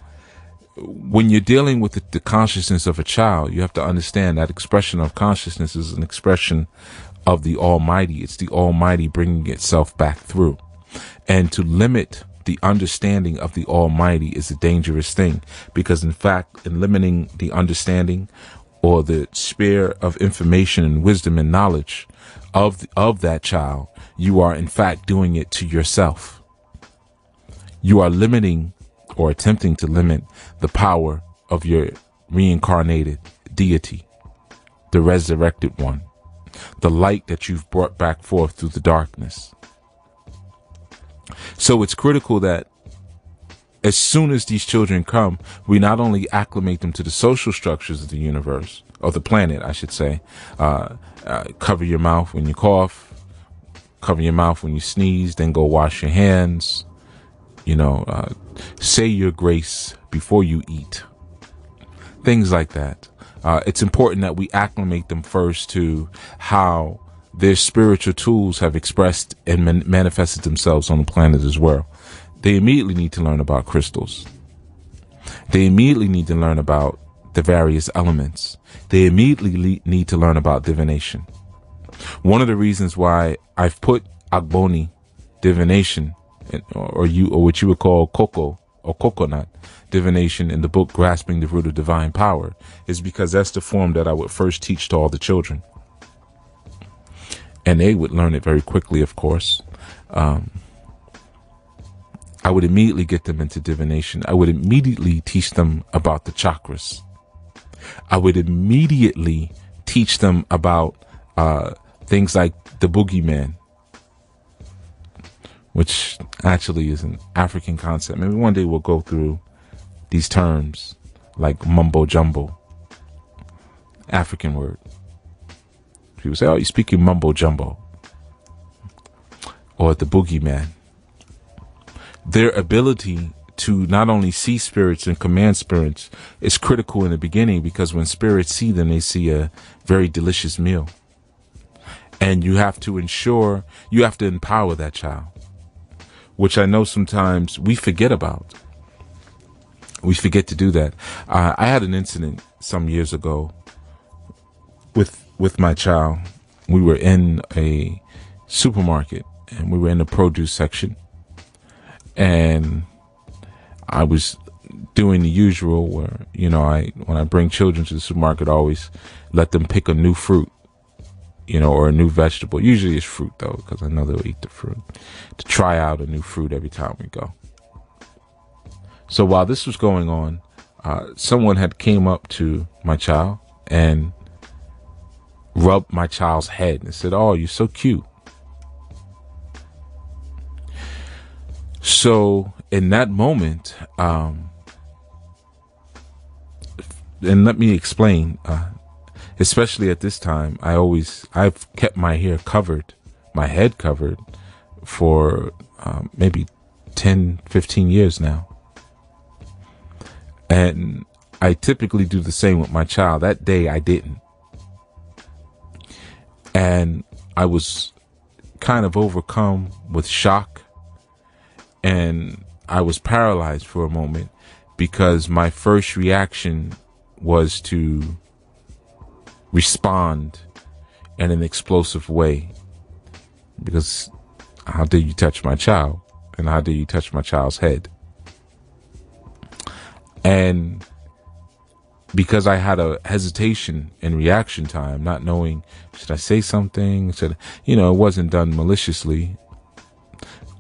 when you're dealing with the consciousness of a child, you have to understand that expression of consciousness is an expression of the Almighty. It's the Almighty bringing itself back through. And to limit the understanding of the Almighty is a dangerous thing, because in fact, in limiting the understanding or the sphere of information and wisdom and knowledge of that child, you are in fact doing it to yourself. You are limiting or attempting to limit the power of your reincarnated deity, the resurrected one, the light that you've brought back forth through the darkness. So it's critical that as soon as these children come, we not only acclimate them to the social structures of the universe, or the planet, I should say. Cover your mouth when you cough, cover your mouth when you sneeze, then go wash your hands. Say your grace before you eat. Things like that. It's important that we acclimate them first to how their spiritual tools have expressed and manifested themselves on the planet as well. They immediately need to learn about crystals. They immediately need to learn about the various elements. They immediately need to learn about divination. One of the reasons why I've put Agboni divination, or what you would call cocoa or coconut divination, in the book Grasping the Root of Divine Power, is because that's the form that I would first teach to all the children. And they would learn it very quickly, of course. I would immediately get them into divination. I would immediately teach them about the chakras. I would immediately teach them about things like the boogeyman, which actually is an African concept. Maybe one day we'll go through these terms like mumbo jumbo, African word. People say, oh, you're speaking mumbo jumbo. Or the boogeyman. Their ability to not only see spirits and command spirits is critical in the beginning, because when spirits see them, they see a very delicious meal. And you have to empower that child, which I know sometimes we forget about. We forget to do that. I had an incident some years ago with my child. We were in a supermarket, and we were in the produce section, and I was doing the usual where, you know, when I bring children to the supermarket, I always let them pick a new fruit, you know, or a new vegetable. Usually it's fruit though, because I know they'll eat the fruit, to try out a new fruit every time we go. So while this was going on, someone had came up to my child and rubbed my child's head and said, "Oh, you're so cute." So in that moment, and let me explain, especially at this time, I've kept my hair covered, my head covered for maybe 10, 15 years now. And I typically do the same with my child. That day I didn't. And I was kind of overcome with shock, and I was paralyzed for a moment because my first reaction was to respond in an explosive way, because how dare you touch my child, and how dare you touch my child's head? And because I had a hesitation in reaction time, not knowing, should I say something? It wasn't done maliciously.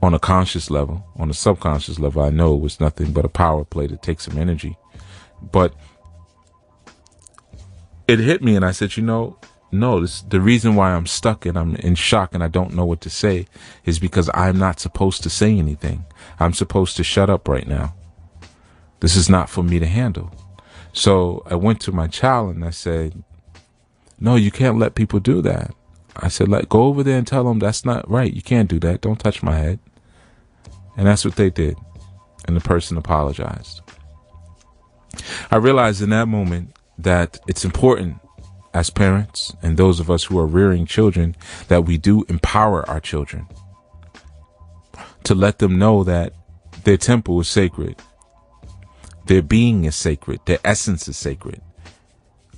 On a conscious level, on a subconscious level, I know it was nothing but a power play to take some energy. But it hit me, and I said, no, the reason why I'm stuck and I'm in shock and I don't know what to say is because I'm not supposed to say anything. I'm supposed to shut up right now. This is not for me to handle. So I went to my child and I said, "No, you can't let people do that." I said, go over there and tell them that's not right. You can't do that. Don't touch my head. And that's what they did. And the person apologized. I realized in that moment that it's important as parents and those of us who are rearing children that we do empower our children to let them know that their temple is sacred. Their being is sacred. Their essence is sacred.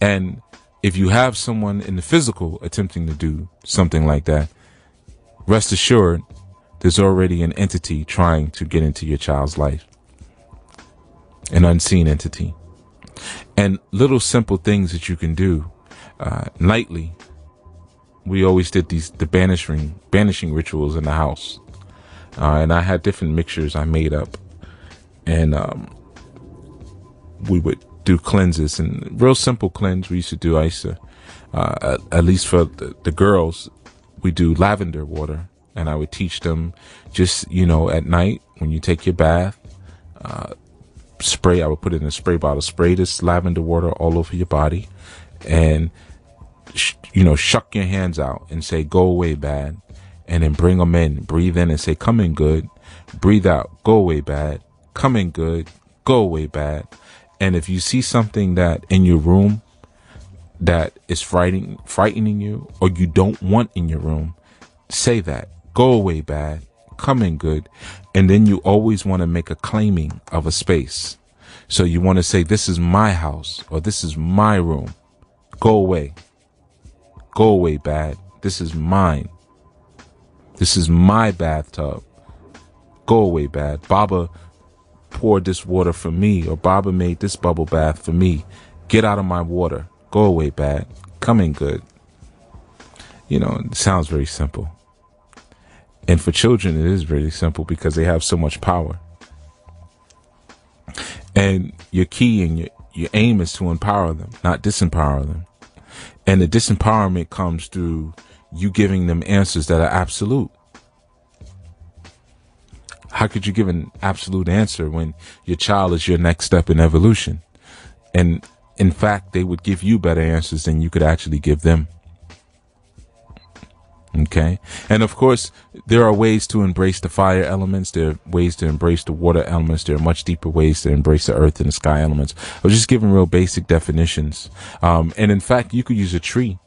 And if you have someone in the physical attempting to do something like that, rest assured, there's already an entity trying to get into your child's life. An unseen entity. And little simple things that you can do nightly. We always did the banishing rituals in the house. And I had different mixtures I made up. And we would do cleanses, and real simple cleanse I used to, at least for the girls, we do lavender water, and I would teach them just, at night when you take your bath, spray, I would put it in a spray bottle, spray this lavender water all over your body, and, shuck your hands out and say, "Go away, bad," and then bring them in, breathe in and say, "Come in, good," breathe out, "Go away, bad," come in, good, go away, bad. And if you see something that in your room that is frightening you, or you don't want in your room, say that. "Go away, bad. Come in, good." And then you always want to make a claiming of a space. So you want to say, "This is my house," or "This is my room. Go away. Go away, bad. This is mine. This is my bathtub. Go away, bad. Baba poured this water for me," or "Baba made this bubble bath for me. Get out of my water. Go away, bad. Come in, good." It sounds very simple. And for children, it is really simple because they have so much power. And your key and your aim is to empower them, not disempower them. And the disempowerment comes through you giving them answers that are absolute. How could you give an absolute answer when your child is your next step in evolution? And in fact, they would give you better answers than you could actually give them. Okay. And of course, there are ways to embrace the fire elements. There are ways to embrace the water elements. There are much deeper ways to embrace the earth and the sky elements. I was just giving real basic definitions. And in fact, you could use the tree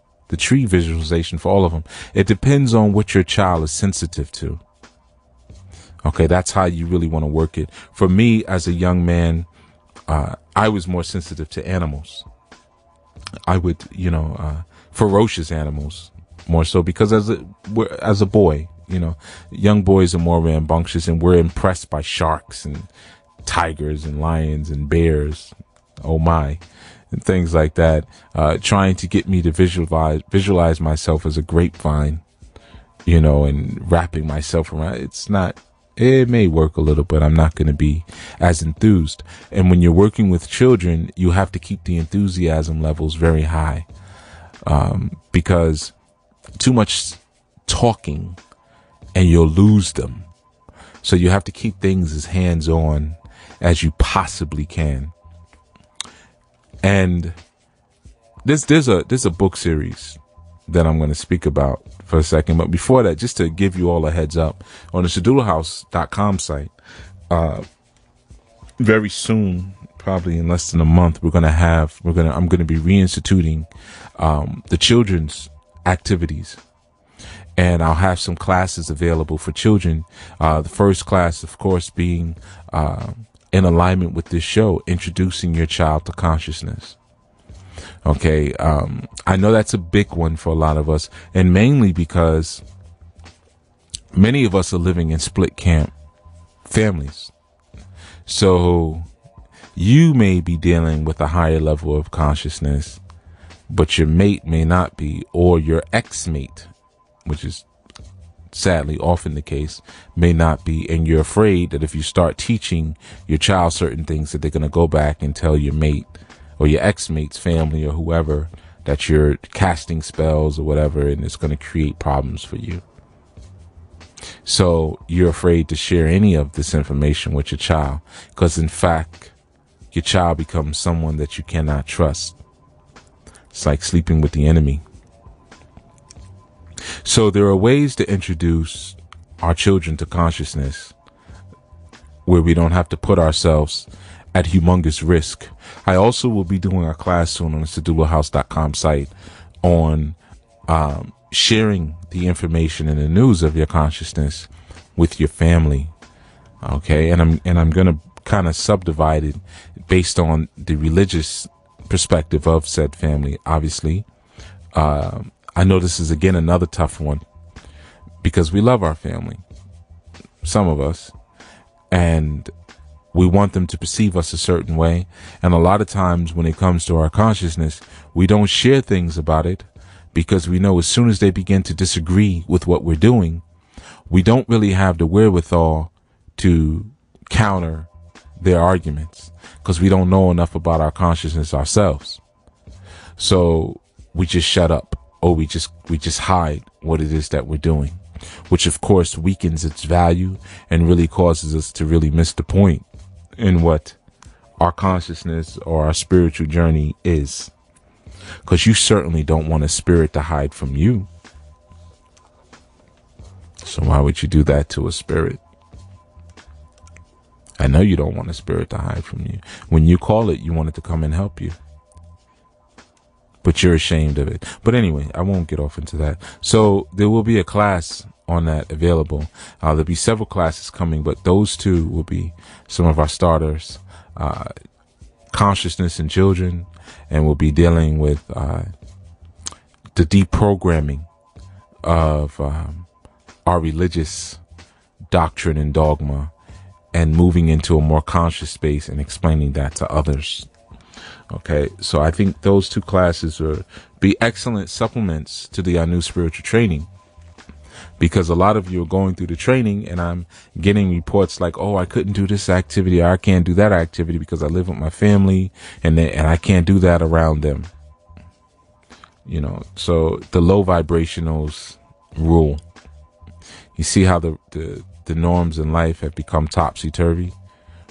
visualization for all of them. It depends on what your child is sensitive to. Okay. That's how you really want to work it. For me, as a young man, I was more sensitive to animals. I would, ferocious animals. More so because as a boy, young boys are more rambunctious, and we're impressed by sharks and tigers and lions and bears. Oh my. And things like that, trying to get me to visualize myself as a grapevine, and wrapping myself around. It may work a little, but I'm not going to be as enthused. And when you're working with children, you have to keep the enthusiasm levels very high, because too much talking and you'll lose them. So you have to keep things as hands-on as you possibly can. And there's a book series that I'm going to speak about for a second. But before that, just to give you all a heads up, on the SaduluHouse.com site, very soon, probably in less than a month, I'm going to be reinstituting the children's activities. And I'll have some classes available for children. The first class, of course, being in alignment with this show, introducing your child to consciousness. Okay, I know that's a big one for a lot of us, and mainly because many of us are living in split camp families. So you may be dealing with a higher level of consciousness, but your mate may not be, or your ex-mate, which is sadly often the case, may not be, and you're afraid that if you start teaching your child certain things, that they're going to go back and tell your mate or your ex-mate's family or whoever that you're casting spells or whatever, and it's going to create problems for you. So you're afraid to share any of this information with your child, because in fact, your child becomes someone that you cannot trust. It's like sleeping with the enemy. So there are ways to introduce our children to consciousness where we don't have to put ourselves at humongous risk. I also will be doing a class soon on the SaduluHouse.com site on sharing the information and the news of your consciousness with your family. Okay, and I'm going to kind of subdivide it based on the religious perspective of said family. Obviously, I know this is again another tough one because we love our family, some of us, and we want them to perceive us a certain way. And a lot of times when it comes to our consciousness, we don't share things about it because we know as soon as they begin to disagree with what we're doing, we don't really have the wherewithal to counter their arguments because we don't know enough about our consciousness ourselves. So we just shut up, or we just hide what it is that we're doing, which of course weakens its value and really causes us to really miss the point in what our consciousness or our spiritual journey is. Because you certainly don't want a spirit to hide from you. So why would you do that to a spirit? I know you don't want a spirit to hide from you. When you call it, you want it to come and help you. But you're ashamed of it. But anyway, I won't get off into that. So there will be a class on that available. There'll be several classes coming, but those two will be some of our starters. Consciousness in children, and we'll be dealing with the deprogramming of our religious doctrine and dogma, and moving into a more conscious space and explaining that to others. Okay, so I think those two classes will be excellent supplements to the ANU spiritual training, because a lot of you are going through the training and I'm getting reports like, oh, I couldn't do this activity, or I can't do that activity because I live with my family and I can't do that around them. You know, so the low vibrationals rule. You see how the norms in life have become topsy-turvy?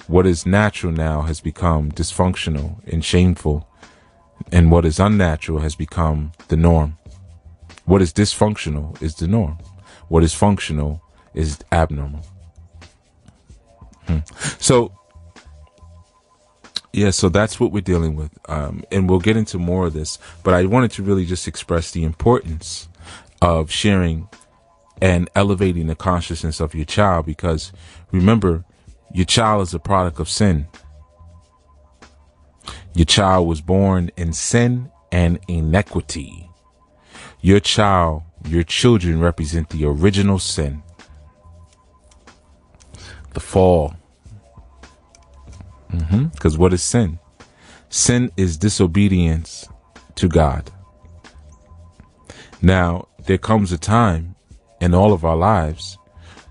What is natural now has become dysfunctional and shameful, and what is unnatural has become the norm. What is dysfunctional is the norm. What is functional is abnormal. So, yeah, so that's what we're dealing with. And we'll get into more of this, but I wanted to really just express the importance of sharing and elevating the consciousness of your child, because remember, your child is a product of sin. Your child was born in sin and inequity. Your children represent the original sin. the fall. Because what is sin? Sin is disobedience to God. Now, there comes a time in all of our lives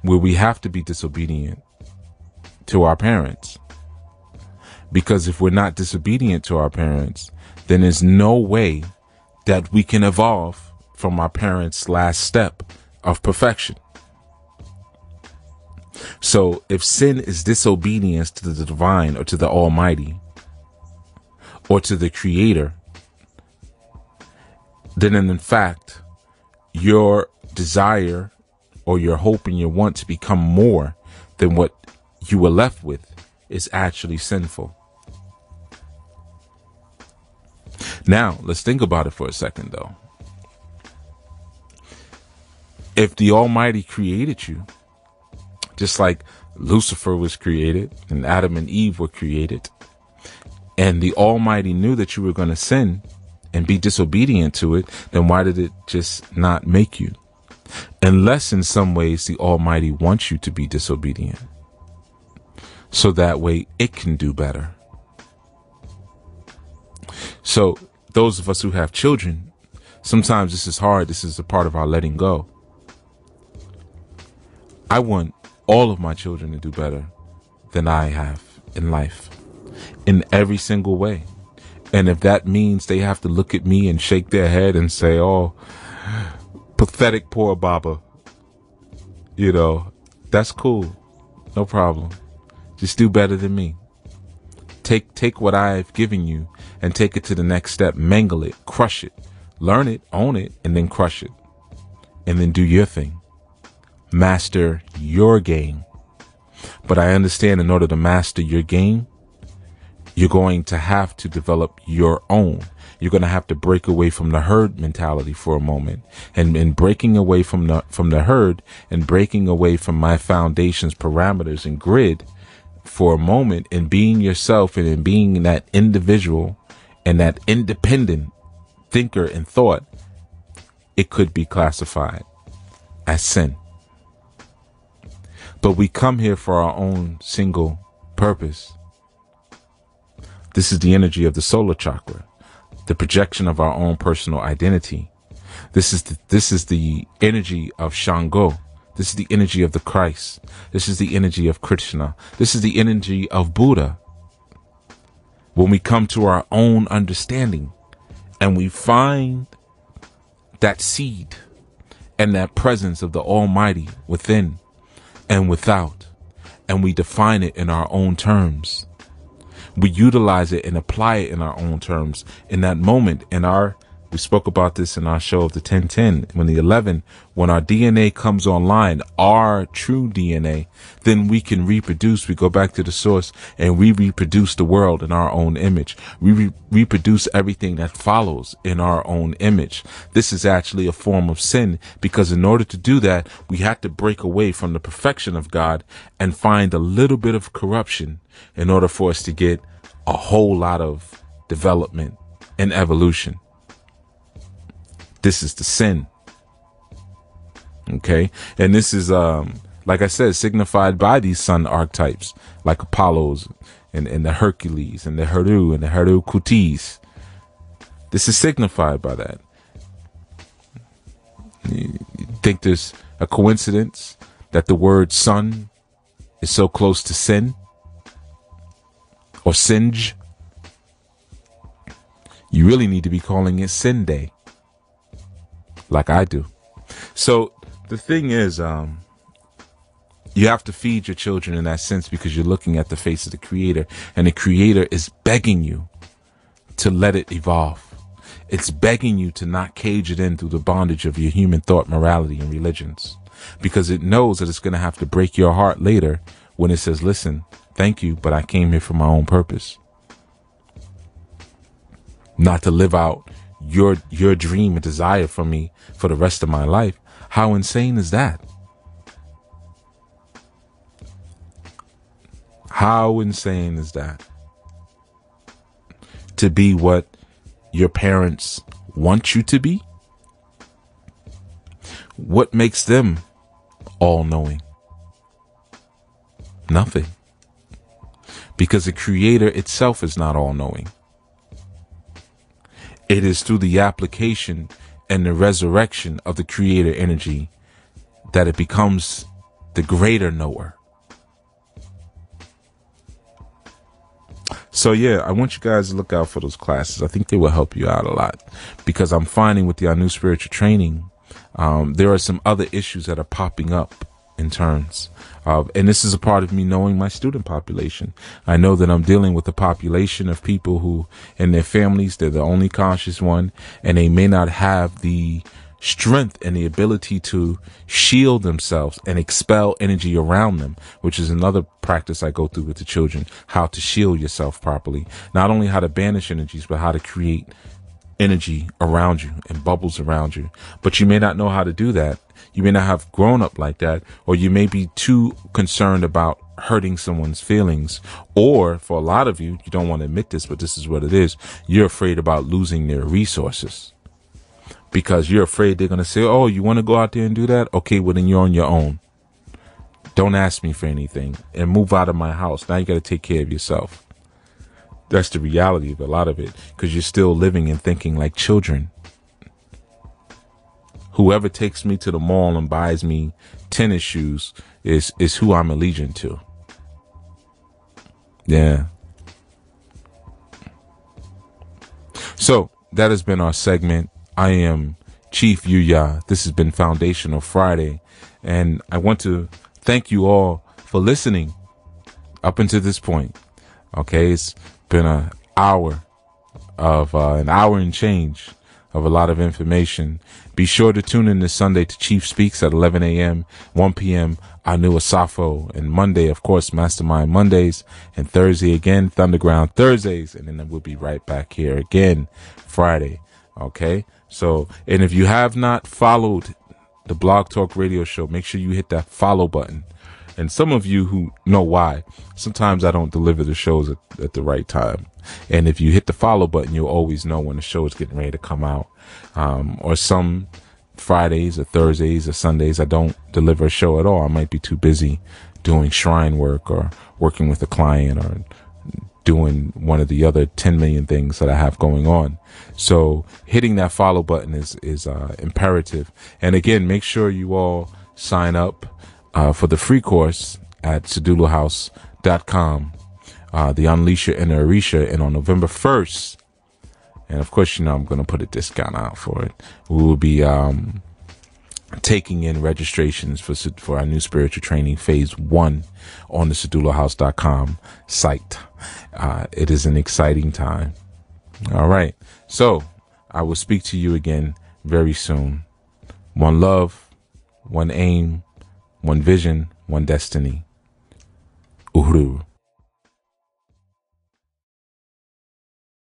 where we have to be disobedient to our parents. Because if we're not disobedient to our parents, then there's no way that we can evolve from our parents' last step of perfection. So if sin is disobedience to the divine or to the Almighty or to the Creator, then in fact, your desire or your hope and your want to become more than what you were left with is actually sinful. Now, let's think about it for a second, though. If the Almighty created you, just like Lucifer was created and Adam and Eve were created, and the Almighty knew that you were going to sin and be disobedient to it, then why did it just not make you? Unless in some ways the Almighty wants you to be disobedient, so that way it can do better. So those of us who have children, sometimes this is hard. This is a part of our letting go. I want all of my children to do better than I have in life, in every single way. And if that means they have to look at me and shake their head and say, "Oh, pathetic poor Baba," that's cool. No problem. Just do better than me. Take what I've given you and take it to the next step. Mangle it, crush it, learn it, own it, and then crush it. And then do your thing. Master your game. But I understand in order to master your game, you're going to have to develop your own. You're going to have to break away from the herd mentality for a moment. And in breaking away from the herd and breaking away from my foundation's parameters and grid for a moment, and being yourself and in being that individual and that independent thinker and thought, it could be classified as sin. But we come here for our own single purpose. This is the energy of the solar chakra, the projection of our own personal identity. This is the energy of Shango. This is the energy of the Christ. This is the energy of Krishna. This is the energy of Buddha. When we come to our own understanding and we find that seed and that presence of the Almighty within and without, and we define it in our own terms, we utilize it and apply it in our own terms. In that moment, we spoke about this in our show of the 1010, when our DNA comes online, our true DNA, then we can reproduce. We go back to the source and we reproduce the world in our own image. We reproduce everything that follows in our own image. This is actually a form of sin, because in order to do that, we have to break away from the perfection of God and find a little bit of corruption in order for us to get a whole lot of development and evolution. This is the sin. Okay. And this is, like I said, signified by these sun archetypes, like Apollos and the Hercules and the Heru and the Heru Kutis. This is signified by that. You think there's a coincidence that the word sun is so close to sin or singe? You really need to be calling it Sin Day, like I do. So the thing is, you have to feed your children in that sense, because you're looking at the face of the Creator, and the Creator is begging you to let it evolve. It's begging you to not cage it in through the bondage of your human thought, morality, and religions, because it knows that it's going to have to break your heart later when it says, "Listen, thank you, but I came here for my own purpose, not to live out your dream and desire for me for the rest of my life." How insane is that? How insane is that? To be what your parents want you to be? What makes them all knowing? Nothing. Because the Creator itself is not all-knowing. It is through the application and the resurrection of the Creator energy that it becomes the greater knower. So yeah, I want you guys to look out for those classes. I think they will help you out a lot, because I'm finding with the ANU spiritual training, there are some other issues that are popping up in terms of, and this is a part of me knowing my student population. I know that I'm dealing with a population of people who, in their families, they're the only conscious one, and they may not have the strength and the ability to shield themselves and expel energy around them, which is another practice I go through with the children, how to shield yourself properly. Not only how to banish energies, but how to create energy around you and bubbles around you. But you may not know how to do that. You may not have grown up like that, or you may be too concerned about hurting someone's feelings, or for a lot of you, you don't want to admit this, but this is what it is. You're afraid about losing their resources. Because you're afraid they're going to say, oh, you want to go out there and do that? Okay, well, then you're on your own. Don't ask me for anything and move out of my house. Now you got to take care of yourself. That's the reality of a lot of it, because you're still living and thinking like children. Whoever takes me to the mall and buys me tennis shoes is who I'm allegiant to. Yeah. So that has been our segment. I am Chief Yuya. This has been Foundational Friday, and I want to thank you all for listening up until this point. Okay, it's been an hour and change of a lot of information. Be sure to tune in this Sunday to Chief Speaks at 11 a.m., 1 p.m. ANU Asafo, and Monday, of course, Mastermind Mondays, and Thursday again, Thunderground Thursdays, and then we'll be right back here again Friday. Okay. So, and if you have not followed the Blog Talk Radio Show, make sure you hit that follow button. And some of you who know why, sometimes I don't deliver the shows at the right time. And if you hit the follow button, you'll always know when the show is getting ready to come out. Or some Fridays or Thursdays or Sundays, I don't deliver a show at all. I might be too busy doing shrine work or working with a client or doing one of the other 10 million things that I have going on. So hitting that follow button is imperative. And again, make sure you all sign up for the free course at SaduluHouse.com, the Unleash Your Inner Orisha, and on November 1st, and of course, I'm going to put a discount out for it. We will be taking in registrations for our new spiritual training phase 1 on the SaduluHouse.com site. It is an exciting time. All right. So I will speak to you again very soon. One love, one aim, one vision, one destiny. Uhuru.